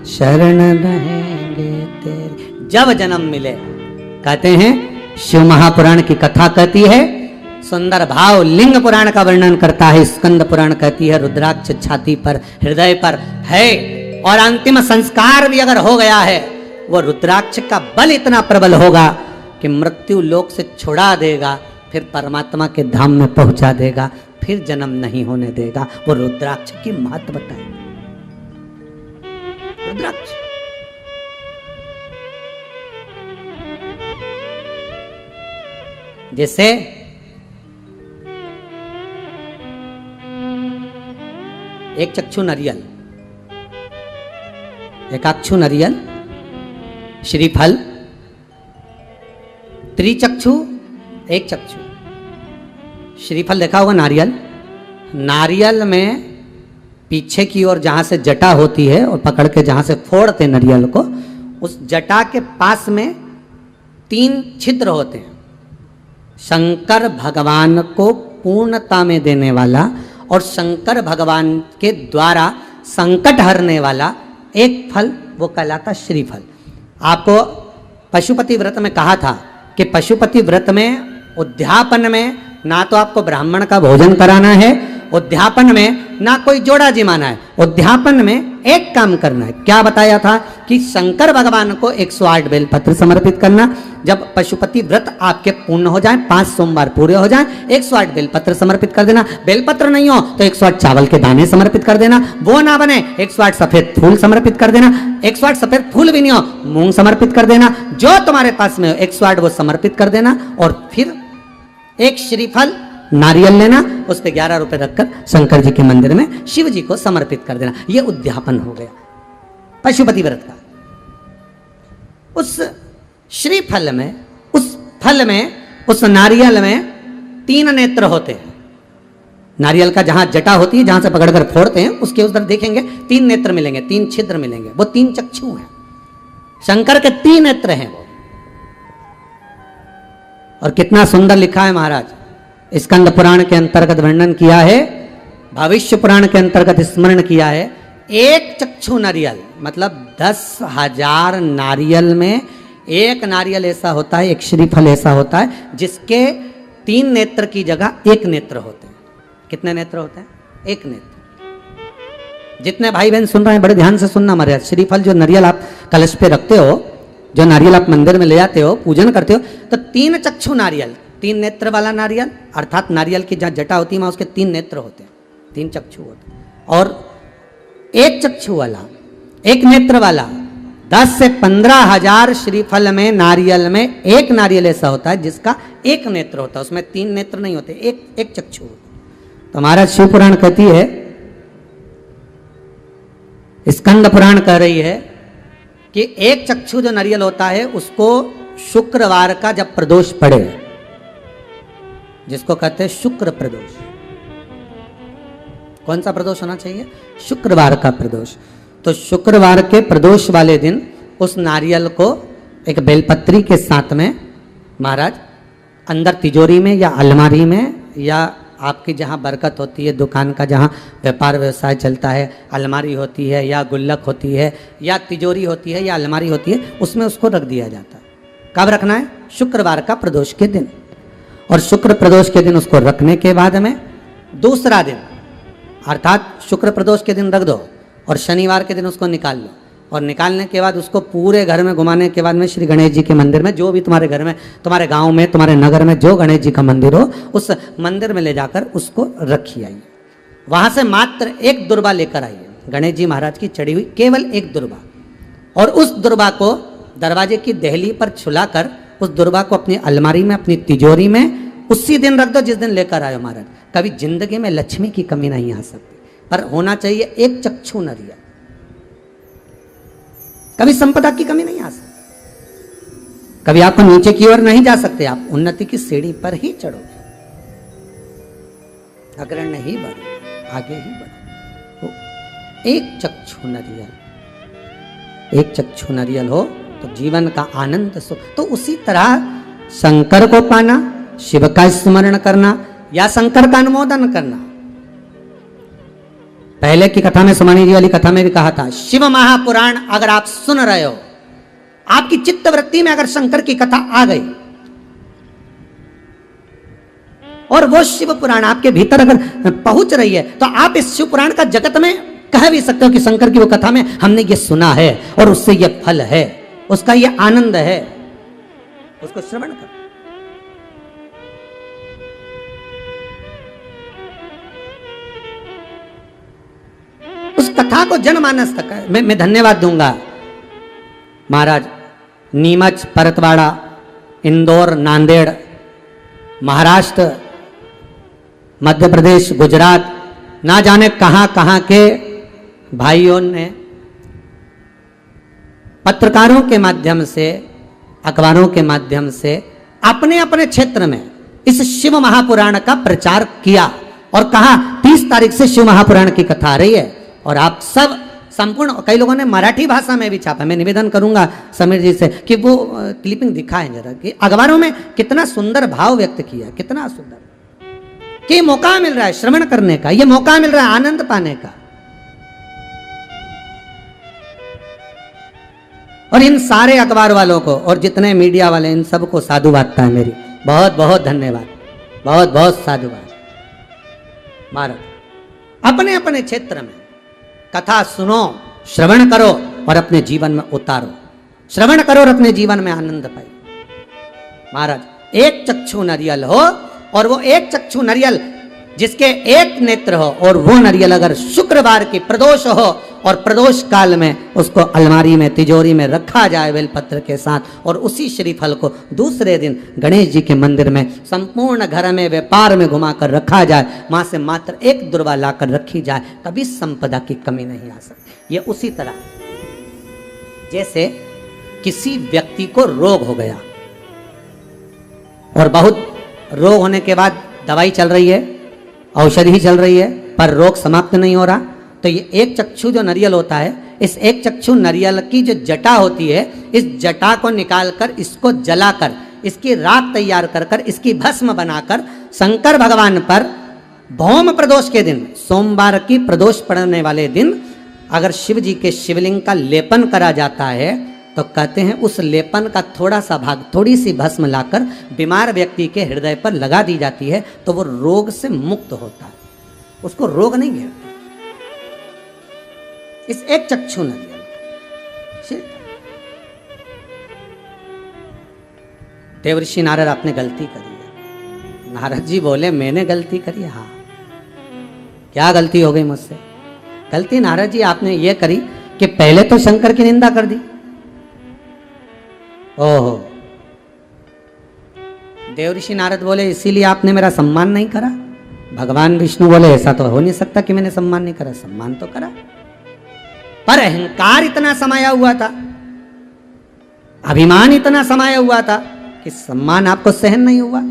शरण रहेंगे तेरे। जब जन्म मिले, कहते हैं शिव महापुराण की कथा कहती है, सुंदर भाव लिंग पुराण का वर्णन करता है, स्कंद पुराण कहती है रुद्राक्ष छाती पर हृदय पर है, और अंतिम संस्कार भी अगर हो गया है, वो रुद्राक्ष का बल इतना प्रबल होगा कि मृत्यु लोक से छुड़ा देगा, फिर परमात्मा के धाम में पहुंचा देगा, फिर जन्म नहीं होने देगा। वो रुद्राक्ष की महत्वता है। रुद्राक्ष जैसे एक चक्षु नरियल, एकाक्षु नरियल, श्रीफल, त्रिचक्षु एक चक्षु। श्रीफल देखा होगा नारियल, नारियल में पीछे की ओर जहां से जटा होती है और पकड़ के जहां से फोड़ते नारियल को, उस जटा के पास में 3 छिद्र होते हैं। शंकर भगवान को पूर्णता में देने वाला और शंकर भगवान के द्वारा संकट हरने वाला एक फल, वो कहलाता श्रीफल। आपको पशुपति व्रत में कहा था कि पशुपति व्रत में उद्यापन में ना तो आपको ब्राह्मण का भोजन कराना है, उद्यापन में ना कोई जोड़ा जिमाना है, उद्यापन में एक काम करना है। क्या बताया था कि शंकर भगवान को 108 बेलपत्र समर्पित करना। जब पशुपति व्रत आपके पूर्ण हो जाए, 5 सोमवार पूरे हो जाए, 108 बेलपत्र समर्पित कर देना। बेलपत्र नहीं हो तो 108 चावल के दाने समर्पित कर देना। वो ना बने 108 सफेद फूल समर्पित कर देना। 108 सफेद फूल भी नहीं हो, मूंग समर्पित कर देना। जो तुम्हारे पास में हो 108 वो समर्पित कर देना, और फिर एक श्रीफल नारियल लेना, उस पे 11 रुपए रखकर शंकर जी के मंदिर में शिव जी को समर्पित कर देना। ये उद्यापन हो गया पशुपति व्रत का। उस श्रीफल में, उस फल में, उस नारियल में 3 नेत्र होते हैं। नारियल का जहां जटा होती है, जहां से पकड़कर फोड़ते हैं, उसके उधर देखेंगे 3 नेत्र मिलेंगे, 3 छिद्र मिलेंगे। वो 3 चक्षु हैं, शंकर के 3 नेत्र हैं वो। और कितना सुंदर लिखा है महाराज, स्कंद पुराण के अंतर्गत वर्णन किया है, भविष्य पुराण के अंतर्गत स्मरण किया है। एक चक्षु नारियल मतलब 10,000 नारियल में एक नारियल ऐसा होता है, एक श्रीफल ऐसा होता है जिसके 3 नेत्र की जगह 1 नेत्र होते हैं। कितने नेत्र होते हैं? 1 नेत्र। जितने भाई बहन सुन रहे हैं बड़े ध्यान से सुनना महाराज। श्रीफल जो नारियल आप कलश पे रखते हो, जो नारियल आप मंदिर में ले जाते हो, पूजन करते हो, तो 3 चक्षु नारियल, 3 नेत्र वाला नारियल, अर्थात नारियल की जहाँ जटा होती है वहाँ उसके 3 नेत्र होते हैं, 3 चक्षु होते हैं। और 1 चक्षु वाला, 1 नेत्र वाला 10 से 15 हजार श्रीफल में, नारियल में एक नारियल ऐसा होता है जिसका 1 नेत्र होता है, उसमें 3 नेत्र नहीं होते, एक चक्षु होता है। तो महाराज शिव पुराण कहती है, स्कंद पुराण कह रही है कि 1 चक्षु जो नारियल होता है उसको शुक्रवार का जब प्रदोष पड़े, जिसको कहते हैं शुक्र प्रदोष, कौन सा प्रदोष होना चाहिए? शुक्रवार का प्रदोष। तो शुक्रवार के प्रदोष वाले दिन उस नारियल को एक बेलपत्री के साथ में महाराज अंदर तिजोरी में या अलमारी में, या आपकी जहाँ बरकत होती है, दुकान का जहाँ व्यापार व्यवसाय चलता है, अलमारी होती है या गुल्लक होती है या तिजोरी होती है या अलमारी होती है, उसमें उसको रख दिया जाता है। कब रखना है? शुक्रवार का प्रदोष के दिन। और शुक्र प्रदोष के दिन उसको रखने के बाद में दूसरा दिन, अर्थात शुक्र प्रदोष के दिन रख दो और शनिवार के दिन उसको निकाल लो, और निकालने के बाद उसको पूरे घर में घुमाने के बाद में श्री गणेश जी के मंदिर में, जो भी तुम्हारे घर में, तुम्हारे गांव में, तुम्हारे नगर में जो गणेश जी का मंदिर हो, उस मंदिर में ले जाकर उसको रखी आइए। वहां से मात्र 1 दुर्बा लेकर आइए, गणेश जी महाराज की चढ़ी हुई केवल 1 दुर्बा, और उस दुर्बा को दरवाजे की देहली पर छुलाकर उस दुर्बा को अपनी अलमारी में, अपनी तिजोरी में उसी दिन रख दो जिस दिन लेकर आयो महाराज। कभी जिंदगी में लक्ष्मी की कमी नहीं आ सकती, पर होना चाहिए 1 चक्षु नारियल। कभी संपदा की कमी नहीं आ सकती, कभी आपको नीचे की ओर नहीं जा सकते, आप उन्नति की सीढ़ी पर ही चढ़ोगे, अग्रण्य ही बढ़ो, आगे ही बढ़ो। तो 1 चक्षु नारियल, 1 चक्षु नारियल हो तो जीवन का आनंद सुख। तो उसी तरह शंकर को पाना, शिव का स्मरण करना या शंकर का अनुमोदन करना। पहले की कथा में, सुमानी जी वाली कथा में भी कहा था, शिव महापुराण अगर आप सुन रहे हो, आपकी चित्तवृत्ति में अगर शंकर की कथा आ गई और वो शिव पुराण आपके भीतर अगर पहुंच रही है, तो आप इस शिव पुराण का जगत में कह भी सकते हो कि शंकर की वो कथा में हमने ये सुना है और उससे ये फल है, उसका ये आनंद है, उसको श्रवण करो। उस कथा को जनमानस तक मैं धन्यवाद दूंगा। महाराज नीमच, परतवाड़ा, इंदौर, नांदेड़, महाराष्ट्र, मध्य प्रदेश, गुजरात, ना जाने कहां कहां के भाइयों ने पत्रकारों के माध्यम से, अखबारों के माध्यम से अपने अपने क्षेत्र में इस शिव महापुराण का प्रचार किया और कहा 30 तारीख से शिव महापुराण की कथा आ रही है। और आप सब संपूर्ण, कई लोगों ने मराठी भाषा में भी छापा। मैं निवेदन करूंगा समीर जी से कि वो क्लिपिंग दिखाएं जरा, कि अखबारों में कितना सुंदर भाव व्यक्त किया, कितना सुंदर, कि मौका मिल रहा है श्रवण करने का, ये मौका मिल रहा है आनंद पाने का। और इन सारे अखबार वालों को और जितने मीडिया वाले, इन सबको साधुवादता है मेरी, बहुत बहुत धन्यवाद, बहुत बहुत साधुवाद। महाराज अपने अपने क्षेत्र में कथा सुनो, श्रवण करो और अपने जीवन में उतारो, श्रवण करो और अपने जीवन में आनंद पाओ। महाराज 1 चक्षु नारियल हो, और वो 1 चक्षु नारियल जिसके 1 नेत्र हो, और वो नारियल अगर शुक्रवार की प्रदोष हो और प्रदोष काल में उसको अलमारी में, तिजोरी में रखा जाए बेलपत्र के साथ, और उसी श्रीफल को दूसरे दिन गणेश जी के मंदिर में संपूर्ण घर में, व्यापार में घुमाकर रखा जाए, वहां से मात्र 1 दुर्वा लाकर रखी जाए, कभी संपदा की कमी नहीं आ सकती। ये उसी तरह जैसे किसी व्यक्ति को रोग हो गया और बहुत रोग होने के बाद दवाई चल रही है, औषधि चल रही है, पर रोग समाप्त नहीं हो रहा, तो ये 1 चक्षु जो नारियल होता है, इस 1 चक्षु नारियल की जो जटा होती है, इस जटा को निकालकर, इसको जलाकर, इसकी राख तैयार कर कर, इसकी भस्म बनाकर शंकर भगवान पर भौम प्रदोष के दिन, सोमवार की प्रदोष पड़ने वाले दिन, अगर शिव जी के शिवलिंग का लेपन करा जाता है, तो कहते हैं उस लेपन का थोड़ा सा भाग, थोड़ी सी भस्म लाकर बीमार व्यक्ति के हृदय पर लगा दी जाती है, तो वो रोग से मुक्त होता है, उसको रोग नहीं घेरता। इस 1 चक्षु नारियल। देवर्षि नारद आपने गलती करी है, नारद जी बोले मैंने गलती करी? हाँ। क्या गलती हो गई मुझसे? गलती नारद जी आपने ये करी कि पहले तो शंकर की निंदा कर दी। ओहो। देवऋषि नारद बोले इसीलिए आपने मेरा सम्मान नहीं करा। भगवान विष्णु बोले ऐसा तो हो नहीं सकता कि मैंने सम्मान नहीं करा, सम्मान तो करा, पर अहंकार इतना समाया हुआ था, अभिमान इतना समाया हुआ था कि सम्मान आपको सहन नहीं हुआ।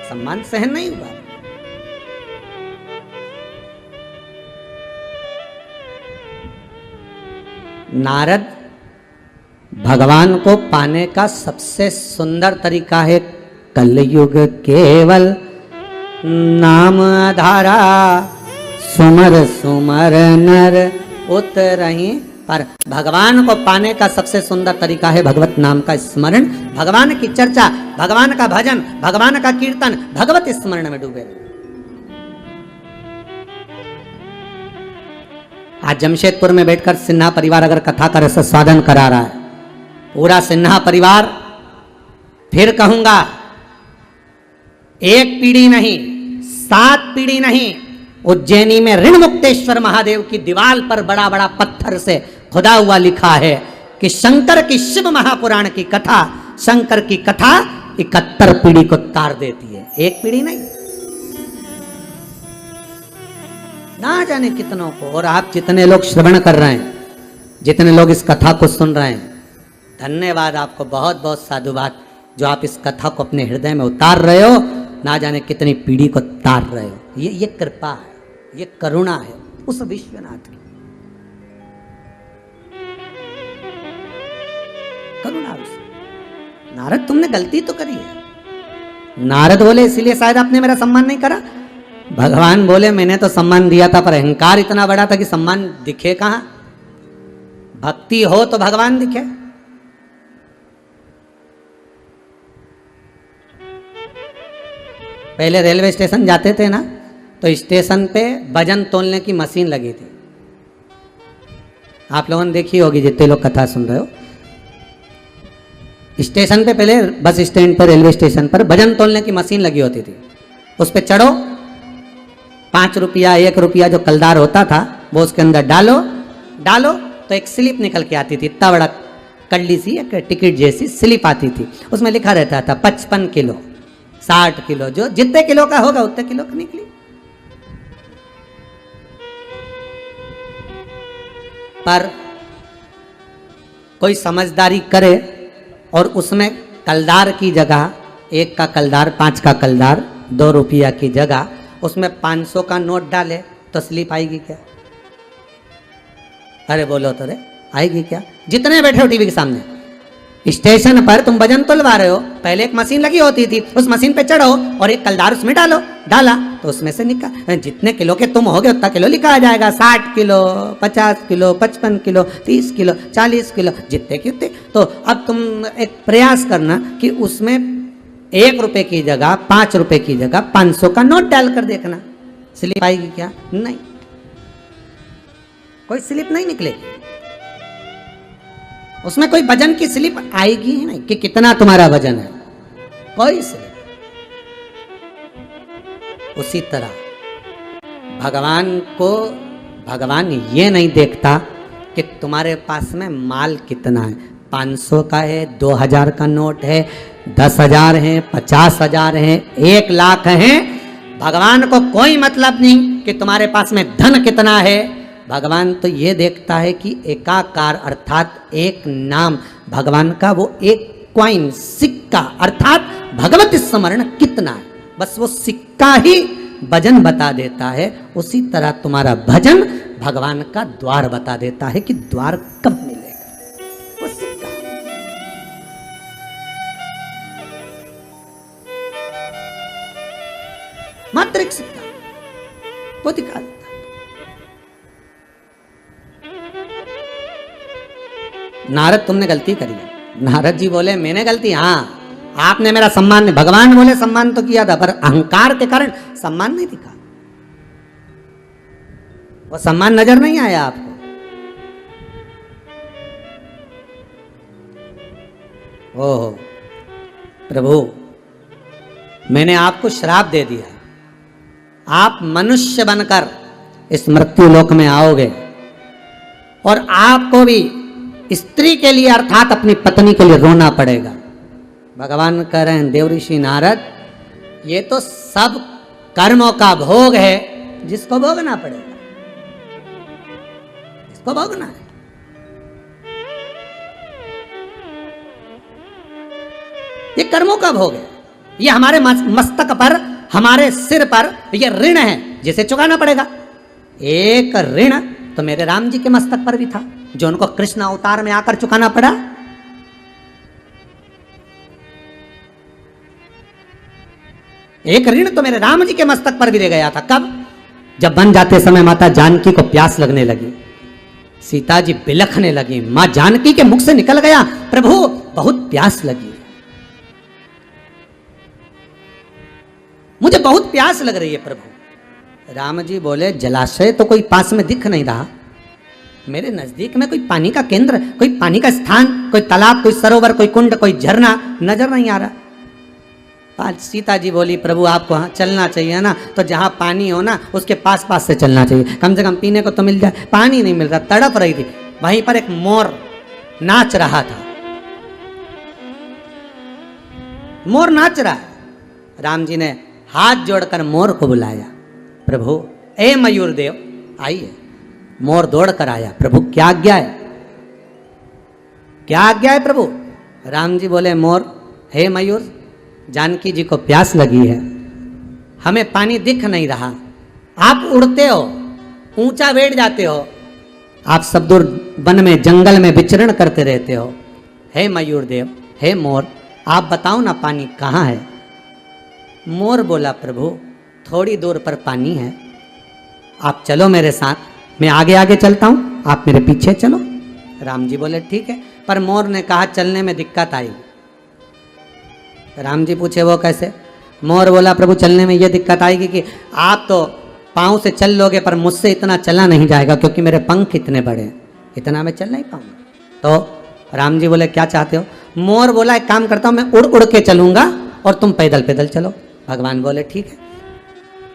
सम्मान सहन नहीं हुआ। नारद, भगवान को पाने का सबसे सुंदर तरीका है कलयुग केवल नाम आधारा, सुमर सुमर नर उतरहि पर। भगवान को पाने का सबसे सुंदर तरीका है भगवत नाम का स्मरण, भगवान की चर्चा, भगवान का भजन, भगवान का कीर्तन, भगवत स्मरण में डूबे। आज जमशेदपुर में बैठकर सिन्हा परिवार अगर कथा का रस स्वादन करा रहा है, पूरा सिन्हा परिवार, फिर कहूंगा एक पीढ़ी नहीं, 7 पीढ़ी नहीं, उज्जैनी में ऋण मुक्तेश्वर महादेव की दीवार पर बड़ा बड़ा पत्थर से खुदा हुआ लिखा है कि शंकर की शिव महापुराण की कथा, शंकर की कथा 71 पीढ़ी को तार देती है, एक पीढ़ी नहीं। ना जाने कितनों को, और आप जितने लोग श्रवण कर रहे हैं, जितने लोग इस कथा को सुन रहे हैं, धन्यवाद आपको, बहुत बहुत साधुवाद जो आप इस कथा को अपने हृदय में उतार रहे हो, ना जाने कितनी पीढ़ी को तार रहे हो। ये कृपा है, ये करुणा है उस विश्वनाथ की, करुणा। नारद तुमने गलती तो करी है। नारद बोले इसीलिए शायद आपने मेरा सम्मान नहीं करा। भगवान बोले मैंने तो सम्मान दिया था, पर अहंकार इतना बड़ा था कि सम्मान दिखे कहां। भक्ति हो तो भगवान दिखे। पहले रेलवे स्टेशन जाते थे ना, तो स्टेशन पे वजन तोलने की मशीन लगी थी। आप लोगों ने देखी होगी जितने लोग कथा सुन रहे हो। स्टेशन पे, पहले बस स्टैंड पर, रेलवे स्टेशन पर वजन तोलने की मशीन लगी होती थी। उस पे चढ़ो, 5 रुपया 1 रुपया जो कलदार होता था वो उसके अंदर डालो तो एक स्लिप निकल के आती थी, इतना बड़ा कल्ली सी एक टिकट जैसी स्लिप आती थी। उसमें लिखा रहता था 55 किलो, 60 किलो, जो जितने किलो का होगा उतने किलो की निकली। पर कोई समझदारी करे और उसमें कलदार की जगह, 1 का कलदार, 5 का कलदार, 2 रुपया की जगह उसमें 500 का नोट डाले तो स्लिप आएगी क्या? अरे बोलो तो रे, आएगी क्या? जितने बैठे हो टीवी के सामने, स्टेशन पर तुम वजन तोलवा रहे हो, पहले एक मशीन लगी होती थी, उस मशीन पे चढ़ो और एक कलदार उसमें डाला तो उसमें से निकाल, जितने किलो के तुम होगे उतना किलो लिखा आ जाएगा। 60 kilo, 50 kilo, 55 kilo, 30 kilo, 40 kilo, जितने की उतने। तो अब तुम एक प्रयास करना कि उसमें 1 रुपए की जगह, 5 रुपए की जगह 500 का नोट डाल कर देखना, स्लिप आएगी क्या? नहीं, कोई स्लिप नहीं निकलेगी। उसमें कोई वजन की स्लिप आएगी ही नहीं कि कितना तुम्हारा वजन है, कोई स्लिप। उसी तरह भगवान ये नहीं देखता कि तुम्हारे पास में माल कितना है, 500 का है, 2000 का नोट है, 10,000 है, 50,000 है, 1 लाख है। भगवान को कोई मतलब नहीं कि तुम्हारे पास में धन कितना है। भगवान तो ये देखता है कि एकाकार अर्थात एक नाम भगवान का, वो एक क्वाइन, सिक्का अर्थात भगवत स्मरण कितना है, बस वो सिक्का ही भजन बता देता है। उसी तरह तुम्हारा भजन भगवान का द्वार बता देता है कि द्वार कब मिलेगा, वो सिक्का। मात्र एक सिक्का वो दिखा देता। नारद तुमने गलती करी है। नारद जी बोले मैंने गलती, हाँ आपने मेरा सम्मान नहीं, भगवान बोले सम्मान तो किया था, पर अहंकार के कारण सम्मान नहीं दिखा, वो सम्मान नजर नहीं आया आपको। ओहो प्रभु, मैंने आपको श्राप दे दिया, आप मनुष्य बनकर इस मृत्यु लोक में आओगे और आपको भी स्त्री के लिए अर्थात अपनी पत्नी के लिए रोना पड़ेगा। भगवान कह रहे हैं देव ऋषि नारद, ये तो सब कर्मों का भोग है जिसको भोगना पड़ेगा, इसको भोगना है। ये कर्मों का भोग है, ये हमारे मस्तक पर, हमारे सिर पर ये ऋण है जिसे चुकाना पड़ेगा। एक ऋण तो मेरे राम जी के मस्तक पर भी था जो उनको कृष्ण अवतार में आकर चुकाना पड़ा। एक ऋण तो मेरे राम जी के मस्तक पर भी रह गया था। कब? जब बन जाते समय माता जानकी को प्यास लगने लगी, सीता जी बिलखने लगी, मां जानकी के मुख से निकल गया, प्रभु बहुत प्यास लगी, मुझे बहुत प्यास लग रही है प्रभु। राम जी बोले जलाशय तो कोई पास में दिख नहीं रहा, मेरे नजदीक में कोई पानी का केंद्र, कोई पानी का स्थान, कोई तालाब, कोई सरोवर, कोई कुंड, कोई झरना नजर नहीं आ रहा। सीता जी बोली प्रभु आपको हाँ चलना चाहिए ना, तो जहां पानी हो ना उसके पास पास से चलना चाहिए, कम से कम पीने को तो मिल जाए। पानी नहीं मिल रहा, तड़प रही थी। वहीं पर एक मोर नाच रहा था, मोर नाच रहा है। राम जी ने हाथ जोड़कर मोर को बुलाया, प्रभु ए मयूर देव आइए। मोर दौड़ कर आया, प्रभु क्या आज्ञा है, क्या आज्ञा है प्रभु? राम जी बोले मोर, हे मयूर, जानकी जी को प्यास लगी है, हमें पानी दिख नहीं रहा, आप उड़ते हो, ऊंचा बैठ जाते हो, आप सब दूर वन में जंगल में विचरण करते रहते हो, हे मयूर देव, हे मोर, आप बताओ ना पानी कहाँ है? मोर बोला प्रभु थोड़ी दूर पर पानी है, आप चलो मेरे साथ, मैं आगे आगे चलता हूँ, आप मेरे पीछे चलो। राम जी बोले ठीक है, पर मोर ने कहा चलने में दिक्कत आई। राम जी पूछे वो कैसे? मोर बोला प्रभु चलने में ये दिक्कत आएगी कि आप तो पाँव से चल लोगे पर मुझसे इतना चला नहीं जाएगा क्योंकि मेरे पंख इतने बड़े हैं, इतना मैं चल नहीं पाऊंगा। तो राम जी बोले क्या चाहते हो? मोर बोला एक काम करता हूँ, मैं उड़ उड़ के चलूंगा और तुम पैदल पैदल चलो। भगवान बोले ठीक है।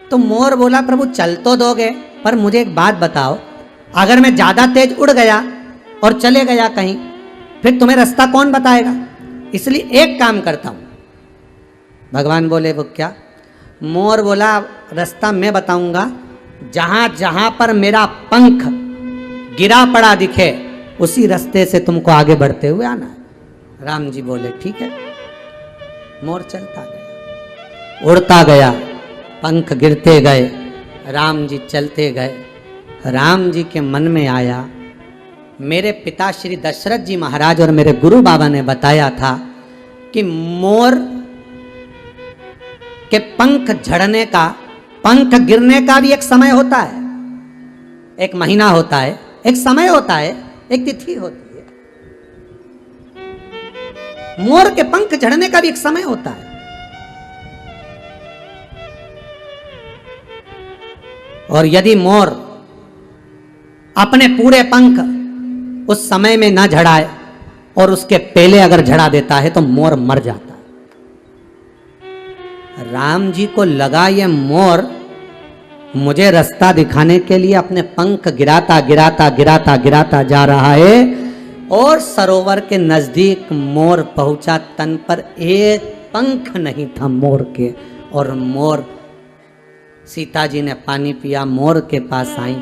तो मोर बोला प्रभु चल तो दोगे, पर मुझे एक बात बताओ, अगर मैं ज़्यादा तेज उड़ गया और चले गया कहीं, फिर तुम्हें रास्ता कौन बताएगा? इसलिए एक काम करता हूँ। भगवान बोले वो क्या? मोर बोला रास्ता मैं बताऊंगा, जहाँ जहाँ पर मेरा पंख गिरा पड़ा दिखे उसी रास्ते से तुमको आगे बढ़ते हुए आना है। राम जी बोले ठीक है। मोर चलता गया, उड़ता गया, पंख गिरते गए, राम जी चलते गए। राम जी के मन में आया मेरे पिता श्री दशरथ जी महाराज और मेरे गुरु बाबा ने बताया था कि मोर के पंख झड़ने का, पंख गिरने का भी एक समय होता है, एक महीना होता है, एक समय होता है, एक तिथि होती है। मोर के पंख झड़ने का भी एक समय होता है। और यदि मोर अपने पूरे पंख उस समय में ना झड़ाए और उसके पहले अगर झड़ा देता है तो मोर मर जाता है। राम जी को लगा ये मोर मुझे रास्ता दिखाने के लिए अपने पंख गिराता गिराता गिराता गिराता जा रहा है, और सरोवर के नजदीक मोर पहुंचा, तन पर एक पंख नहीं था मोर के, और मोर, सीता जी ने पानी पिया, मोर के पास आई।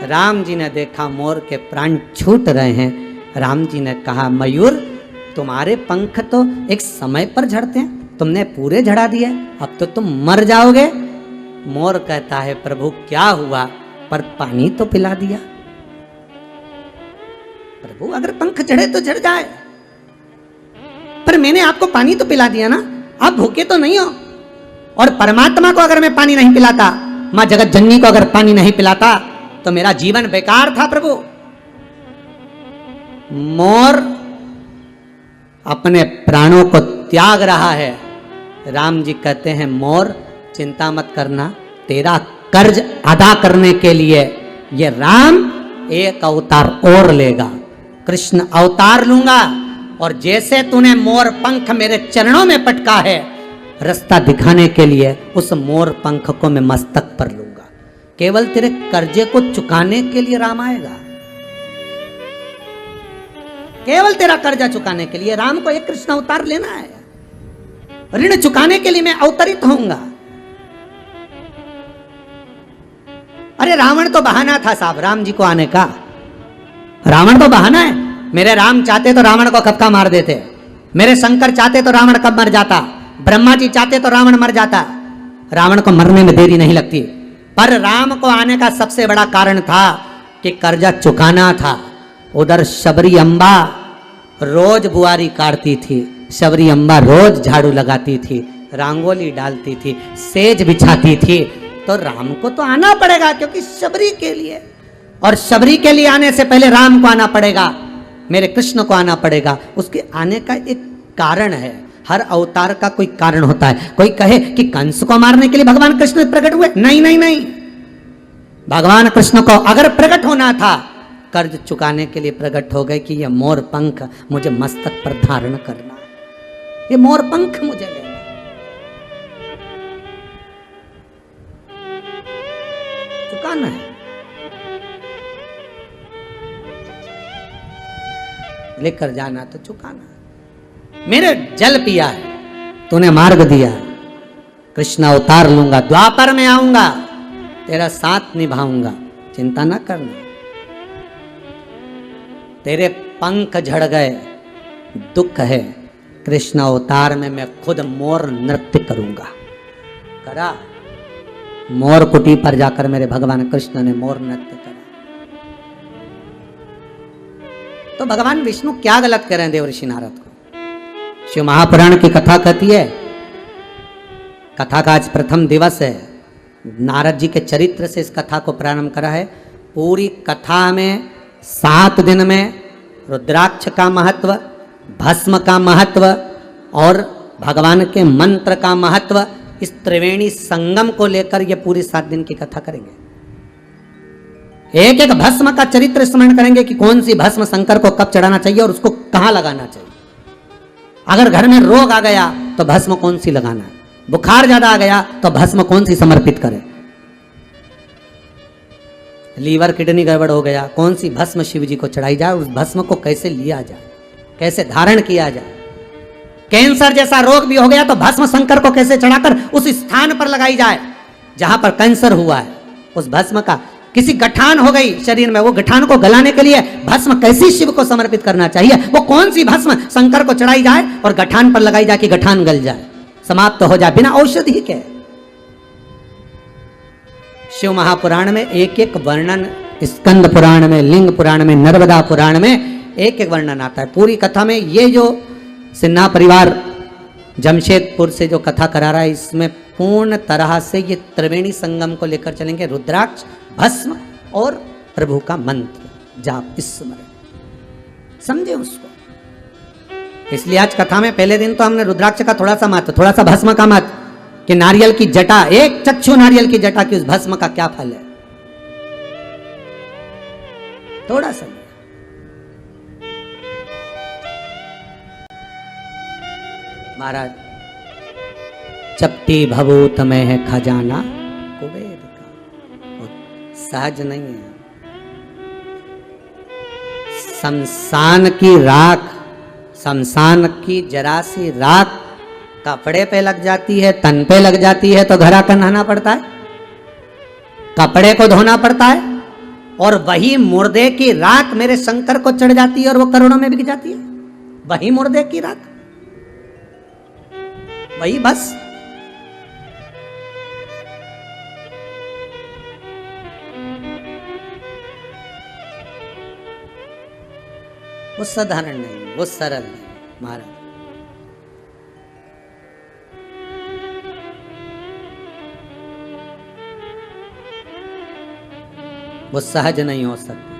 राम जी ने देखा मोर के प्राण छूट रहे हैं। राम जी ने कहा मयूर तुम्हारे पंख तो एक समय पर झड़ते हैं, तुमने पूरे झड़ा दिए, अब तो तुम मर जाओगे। मोर कहता है प्रभु क्या हुआ, पर पानी तो पिला दिया। प्रभु अगर पंख झड़े तो झड़ जाए, पर मैंने आपको पानी तो पिला दिया ना, आप भूखे तो नहीं हो। और परमात्मा को अगर मैं पानी नहीं पिलाता, मां जगत जननी को अगर पानी नहीं पिलाता तो मेरा जीवन बेकार था। प्रभु मोर अपने प्राणों को त्याग रहा है। राम जी कहते हैं मोर चिंता मत करना, तेरा कर्ज अदा करने के लिए ये राम एक अवतार और लेगा, कृष्ण अवतार लूंगा, और जैसे तूने मोर पंख मेरे चरणों में पटका है, रास्ता दिखाने के लिए उस मोर पंख को मैं मस्तक पर लूंगा। केवल तेरे कर्जे को चुकाने के लिए राम आएगा, केवल तेरा कर्जा चुकाने के लिए राम को एक कृष्ण अवतार लेना है। ऋण चुकाने के लिए मैं अवतरित होऊंगा। अरे रावण तो बहाना था साहब राम जी को आने का, रावण तो बहाना है। मेरे राम चाहते तो रावण को कब का मार देते, मेरे शंकर चाहते तो रावण कब मर जाता, ब्रह्मा जी चाहते तो रावण मर जाता। रावण को मरने में देरी नहीं लगती, पर राम को आने का सबसे बड़ा कारण था कि कर्जा चुकाना था। उधर शबरी अम्बा रोज बुआरी काटती थी, शबरी अम्बा रोज झाड़ू लगाती थी, रंगोली डालती थी, सेज बिछाती थी। तो राम को तो आना पड़ेगा क्योंकि शबरी के लिए, और शबरी के लिए आने से पहले राम को आना पड़ेगा, मेरे कृष्ण को आना पड़ेगा। उसके आने का एक कारण है। हर अवतार का कोई कारण होता है। कोई कहे कि कंस को मारने के लिए भगवान कृष्ण प्रकट हुए, नहीं नहीं नहीं, भगवान कृष्ण को अगर प्रकट होना था कर्ज चुकाने के लिए प्रकट हो गए कि यह मोर पंख मुझे मस्तक पर धारण करना है, ये मोर पंख मुझे लेना, चुकाना है। लेकर जाना तो चुकाना। मेरे जल पिया है, तूने मार्ग दिया, कृष्ण अवतार लूंगा, द्वापर में आऊंगा, तेरा साथ निभाऊंगा, चिंता ना करना। तेरे पंख झड़ गए, दुख है, कृष्ण अवतार में मैं खुद मोर नृत्य करूंगा। करा, मोर कुटी पर जाकर मेरे भगवान कृष्ण ने मोर नृत्य करा। तो भगवान विष्णु क्या गलत कह रहे हैं देवर्षि नारद को? शिव महापुराण की कथा कहती है, कथा का आज प्रथम दिवस है, नारद जी के चरित्र से इस कथा को प्रारंभ करा है। पूरी कथा में 7 दिन में रुद्राक्ष का महत्व, भस्म का महत्व और भगवान के मंत्र का महत्व, इस त्रिवेणी संगम को लेकर ये पूरी 7 दिन की कथा करेंगे। एक एक भस्म का चरित्र स्मरण करेंगे कि कौन सी भस्म शंकर को कब चढ़ाना चाहिए और उसको कहां लगाना चाहिए। अगर घर में रोग आ गया तो भस्म कौन सी लगाना है, बुखार ज्यादा आ गया तो भस्म कौन सी समर्पित करें, लीवर किडनी गड़बड़ हो गया कौन सी भस्म शिव जी को चढ़ाई जाए, उस भस्म को कैसे लिया जाए, कैसे धारण किया जाए। कैंसर जैसा रोग भी हो गया तो भस्म शंकर को कैसे चढ़ाकर उस स्थान पर लगाई जाए जहां पर कैंसर हुआ है। उस भस्म का, किसी गठान हो गई शरीर में, वो गठान को गलाने के लिए भस्म कैसी शिव को समर्पित करना चाहिए, वो कौन सी भस्म शंकर को चढ़ाई जाए और गठान पर लगाई जाए कि गठान गल जाए, समाप्त हो जाए बिना औषधि के। शिव महापुराण में एक एक वर्णन, स्कंद पुराण में, लिंग पुराण में, नर्मदा पुराण में एक एक वर्णन आता है। पूरी कथा में ये जो सिन्हा परिवार जमशेदपुर से जो कथा करा रहा है, इसमें पूर्ण तरह से ये त्रिवेणी संगम को लेकर चलेंगे। रुद्राक्ष, भस्म और प्रभु का मंत्र जाप, स्मरण, समझे उसको। इसलिए आज कथा में पहले दिन तो हमने रुद्राक्ष का थोड़ा सा महत्व, थोड़ा सा भस्म का महत्व, कि नारियल की जटा, एक चक्षु नारियल की जटा की उस भस्म का क्या फल है, थोड़ा सा। महाराज, चपटी भभूत में है खजाना कुबेर का, सहज नहीं है। शमशान की राख, शमशान की जरा सी राख कपड़े पे लग जाती है, तन पे लग जाती है तो घर आकर नहाना पड़ता है, कपड़े को धोना पड़ता है, और वही मुर्दे की राख मेरे शंकर को चढ़ जाती है और वो करोड़ों में बिक जाती है। वही मुर्दे की राख, वही बस। वो साधारण नहीं, वो सरल नहीं महाराज। वो सहज नहीं हो सकती।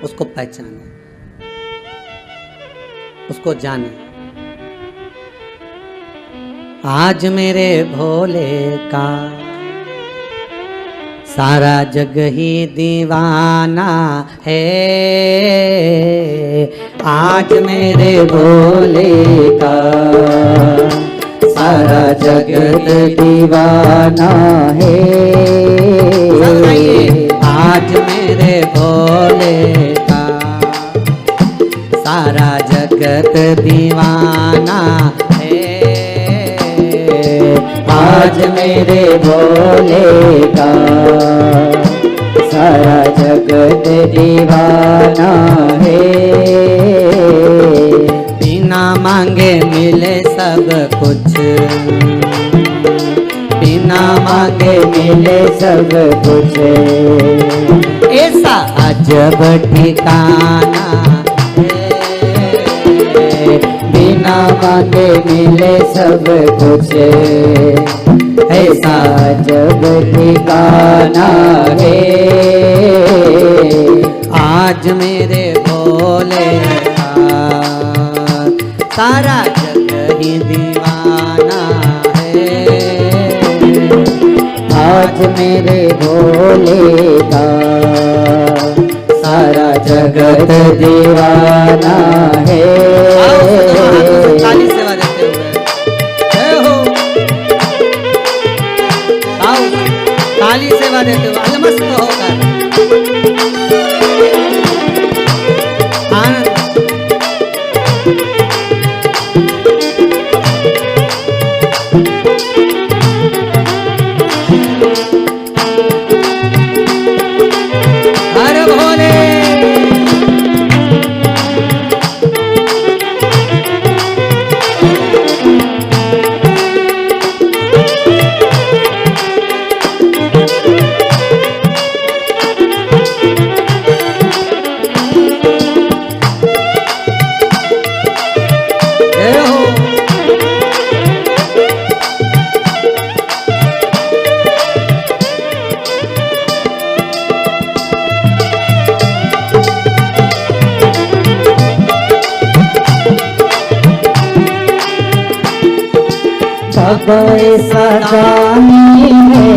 उसको पहचाने, उसको जाने। आज मेरे भोले का सारा जग ही दीवाना है आज मेरे भोले का। सारा जगत दीवाना है आज मेरे भोले का। सारा जगत दीवाना है आज मेरे भोले का। सारा जगत दीवाना है बिना मांगे मिले सब कुछ। बिना मांगे मिले सब कुछ। ऐसा अजब ठिकाना है बिना मांगे मिले सब कुछ। ऐसा जब ठिकाना है आज मेरे भोले का। सारा जग ही दीवाना है आज मेरे भोले का। सारा जगत दीवाना है ताली सेवा देते हुए जय हो। आओ ताली सेवा देते हुए अलमस्त होकर आनंद। हर भोले जय हो। बाबा ऐसा दानी है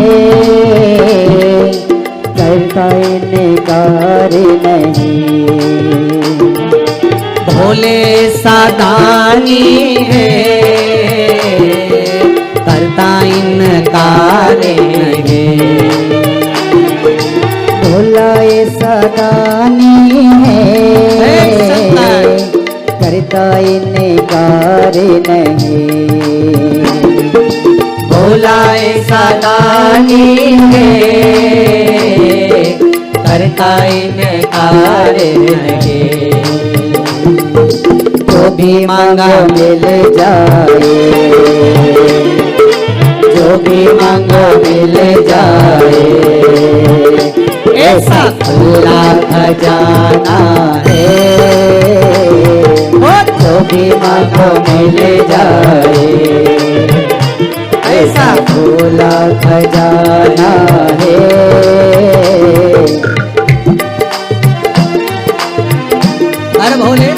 करता इनकार नहीं। भोले सादानी है करता इनकार नहीं। भोला ऐसा दानी है करता इनकार नहीं। भोला ऐसा दानी है करता इनकार नहीं। जो भी मांगा मिल जाए। जो भी मांगा मिल जाए। ऐसा खुला खजाना है जो भी मांगो मिल जाए। ऐसा खुला खजाना है हर भोले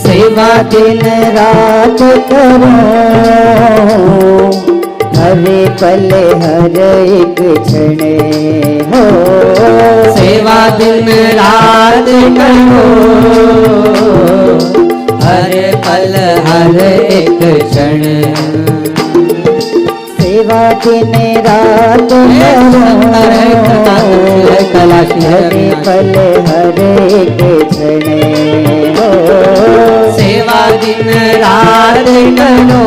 सेवा दिन रात करो हर पल हर एक क्षण हो। सेवा दिन रात करो, हर पल हर एक क्षण। सेवा दिन रात करो, हर पल हर एक क्षण हो। सेवा दिन रात करो,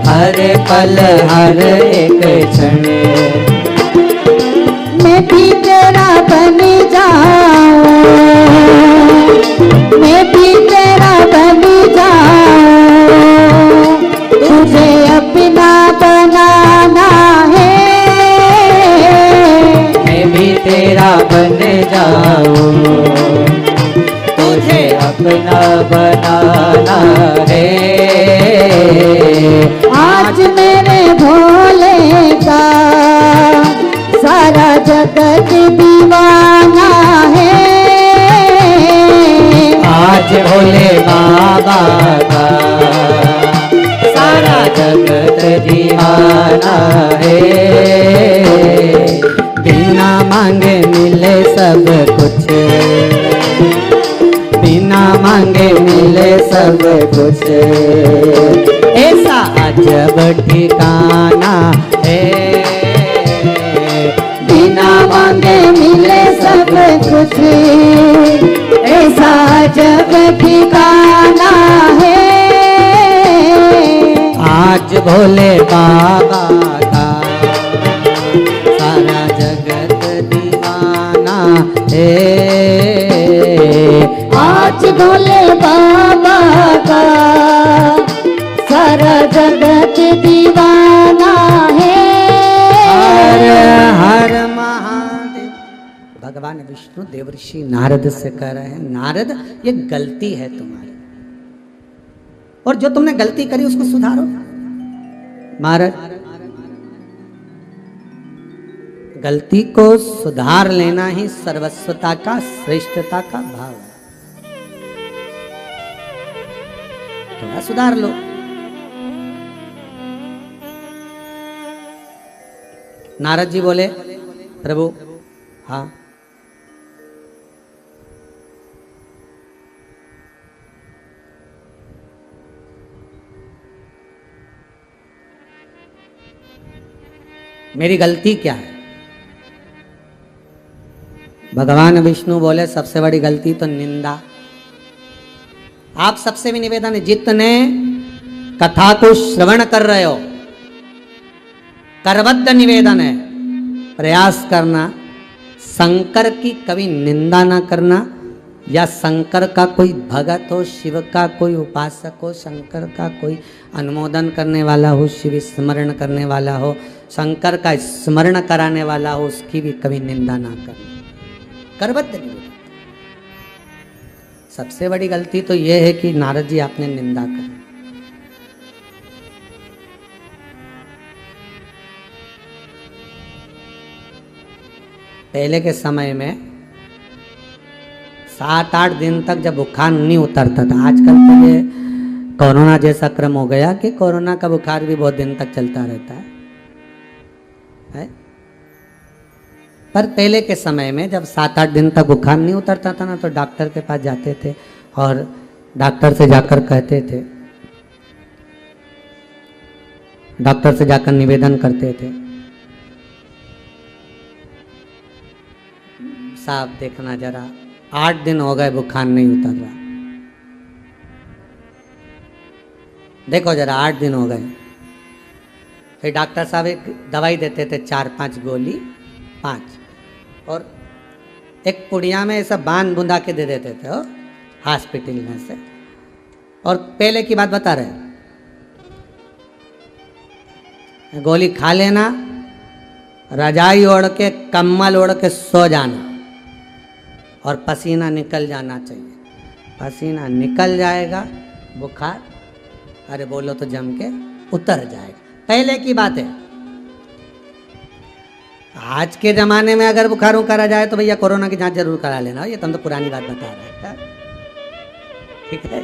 हर पल हर एक क्षण। मैं भी तेरा बन जाऊं, मैं भी तेरा बन जाऊं, तुझे अपना बनाना है। मैं भी तेरा बन जाऊं, तुझे अपना बनाना है। आज मेरे भोले का सारा जगत दीवाना है। आज भोले बाबा का सारा जगत दीवाना है। बिना मांगे मिले सब कुछ, बिना मांगे मिले सब कुछ, ऐसा अजब ठिकाना है। बिना मांगे मिले सब कुछ, ऐसा जब ठिकाना है। आज भोले बाबा का सारा जगत दीवाना है। आज भोले बाबा का सारा जगत दीवाना है। हर हर महादेव। भगवान विष्णु देवर्षि नारद से कह रहे हैं, नारद ये गलती है तुम्हारी, और जो तुमने गलती करी उसको सुधारो। महाराज गलती को सुधार लेना ही सर्वस्वता का, श्रेष्ठता का भाव है। थोड़ा सुधार लो। नारद जी बोले, प्रभु हाँ मेरी गलती क्या है? भगवान विष्णु बोले, सबसे बड़ी गलती तो निंदा। आप सबसे भी निवेदन है, जितने कथा को श्रवण कर रहे हो, करबद्ध निवेदन है, प्रयास करना शंकर की कभी निंदा ना करना, या शंकर का कोई भगत हो, शिव का कोई उपासक हो, शंकर का कोई अनुमोदन करने वाला हो, शिव स्मरण करने वाला हो, शंकर का स्मरण कराने वाला हो, उसकी भी कभी निंदा ना करना। करबद्ध निवेदन। सबसे बड़ी गलती तो यह है कि नारद जी आपने निंदा करी। पहले के समय में 7-8 दिन तक जब बुखार नहीं उतरता था, आजकल तो ये कोरोना जैसा क्रम हो गया कि कोरोना का बुखार भी बहुत दिन तक चलता रहता है? पर पहले के समय में जब 7-8 दिन तक बुखार नहीं उतरता था ना, तो डॉक्टर के पास जाते थे और डॉक्टर से जाकर कहते थे, डॉक्टर से जाकर निवेदन करते थे, साहब देखना जरा, 8 दिन हो गए बुखार नहीं उतर रहा, देखो जरा 8 दिन हो गए। फिर डॉक्टर साहब एक दवाई देते थे, 4-5 गोली, 5, और एक पुड़िया में ऐसा बांध बुंदा के दे देते थे हॉस्पिटल में से। और पहले की बात बता रहे, गोली खा लेना, रजाई ओढ़ के कम्बल ओढ़ के सो जाना, और पसीना निकल जाना चाहिए। पसीना निकल जाएगा, बुखार अरे बोलो तो जम के उतर जाएगा। पहले की बात है। आज के जमाने में अगर बुखारों करा जाए तो भैया कोरोना की जांच जरूर करा लेना, ये तुम तो पुरानी बात बता रहे हैं, ठीक है।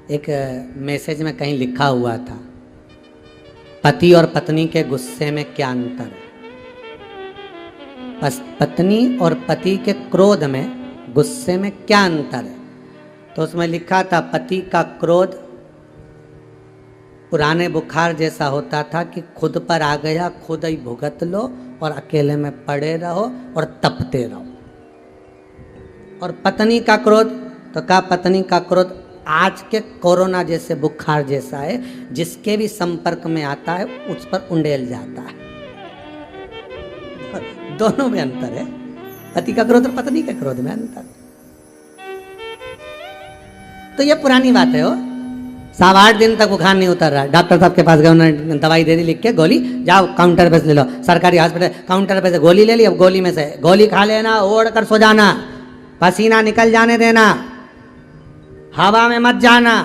एक मैसेज में कहीं लिखा हुआ था, पति और पत्नी के गुस्से में क्या अंतर है। पत्नी और पति के क्रोध में, गुस्से में क्या अंतर है। तो उसमें लिखा था, पति का क्रोध पुराने बुखार जैसा होता था कि खुद पर आ गया, खुद ही भुगत लो और अकेले में पड़े रहो और तपते रहो। और पत्नी का क्रोध, तो कहा पत्नी का क्रोध आज के कोरोना जैसे बुखार जैसा है, जिसके भी संपर्क में आता है उस पर उंडेल जाता है। दोनों में अंतर है, पति का क्रोध और पत्नी के क्रोध में अंतर। तो ये पुरानी बात है। 7-8 दिन तक बुखार नहीं उतर रहा, डॉक्टर साहब के पास गए, उन्होंने दवाई दे दी लिख के, गोली जाओ काउंटर पे से ले लो, सरकारी हॉस्पिटल काउंटर पे से गोली ले ली, अब गोली में से गोली खा लेना, ओढ़ कर सो जाना, पसीना निकल जाने देना, हवा में मत जाना,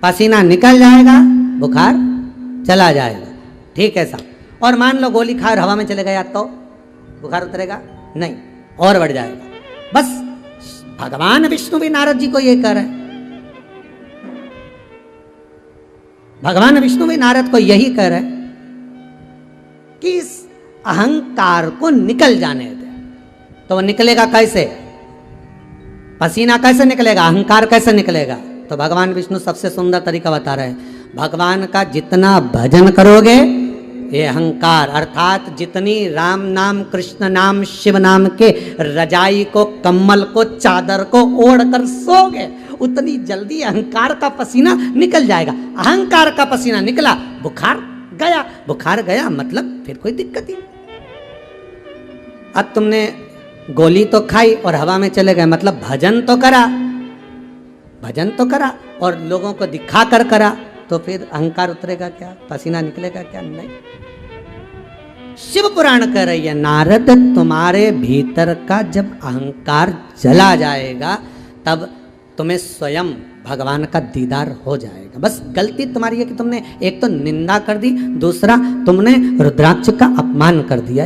पसीना निकल जाएगा, बुखार चला जाएगा। ठीक है साहब। और मान लो गोली खा और हवा में चले गया तो बुखार उतरेगा नहीं, और बढ़ जाएगा। बस भगवान विष्णु भी नारद जी को ये कह रहे हैं, भगवान विष्णु भी नारद को यही कह रहे हैं कि इस अहंकार को निकल जाने दे। तो वो निकलेगा कैसे? पसीना कैसे निकलेगा, अहंकार कैसे निकलेगा? तो भगवान विष्णु सबसे सुंदर तरीका बता रहे हैं। भगवान का जितना भजन करोगे, ये अहंकार अर्थात जितनी राम नाम, कृष्ण नाम, शिव नाम के रजाई को, कम्बल को, चादर को ओढ़ कर सोगे, उतनी जल्दी अहंकार का पसीना निकल जाएगा। अहंकार का पसीना निकला, बुखार गया, बुखार गया मतलब फिर कोई दिक्कत ही। अब तुमने गोली तो खाई और हवा में चले गए, मतलब भजन तो करा, भजन तो करा और लोगों को दिखा कर करा, तो फिर अहंकार उतरेगा क्या, पसीना निकलेगा क्या? नहीं। शिव पुराण कह रही है, नारद तुम्हारे भीतर का जब अहंकार जला जाएगा तब तुम्हें स्वयं भगवान का दीदार हो जाएगा। बस गलती तुम्हारी है कि तुमने एक तो निंदा कर दी, दूसरा तुमने रुद्राक्ष का अपमान कर दिया।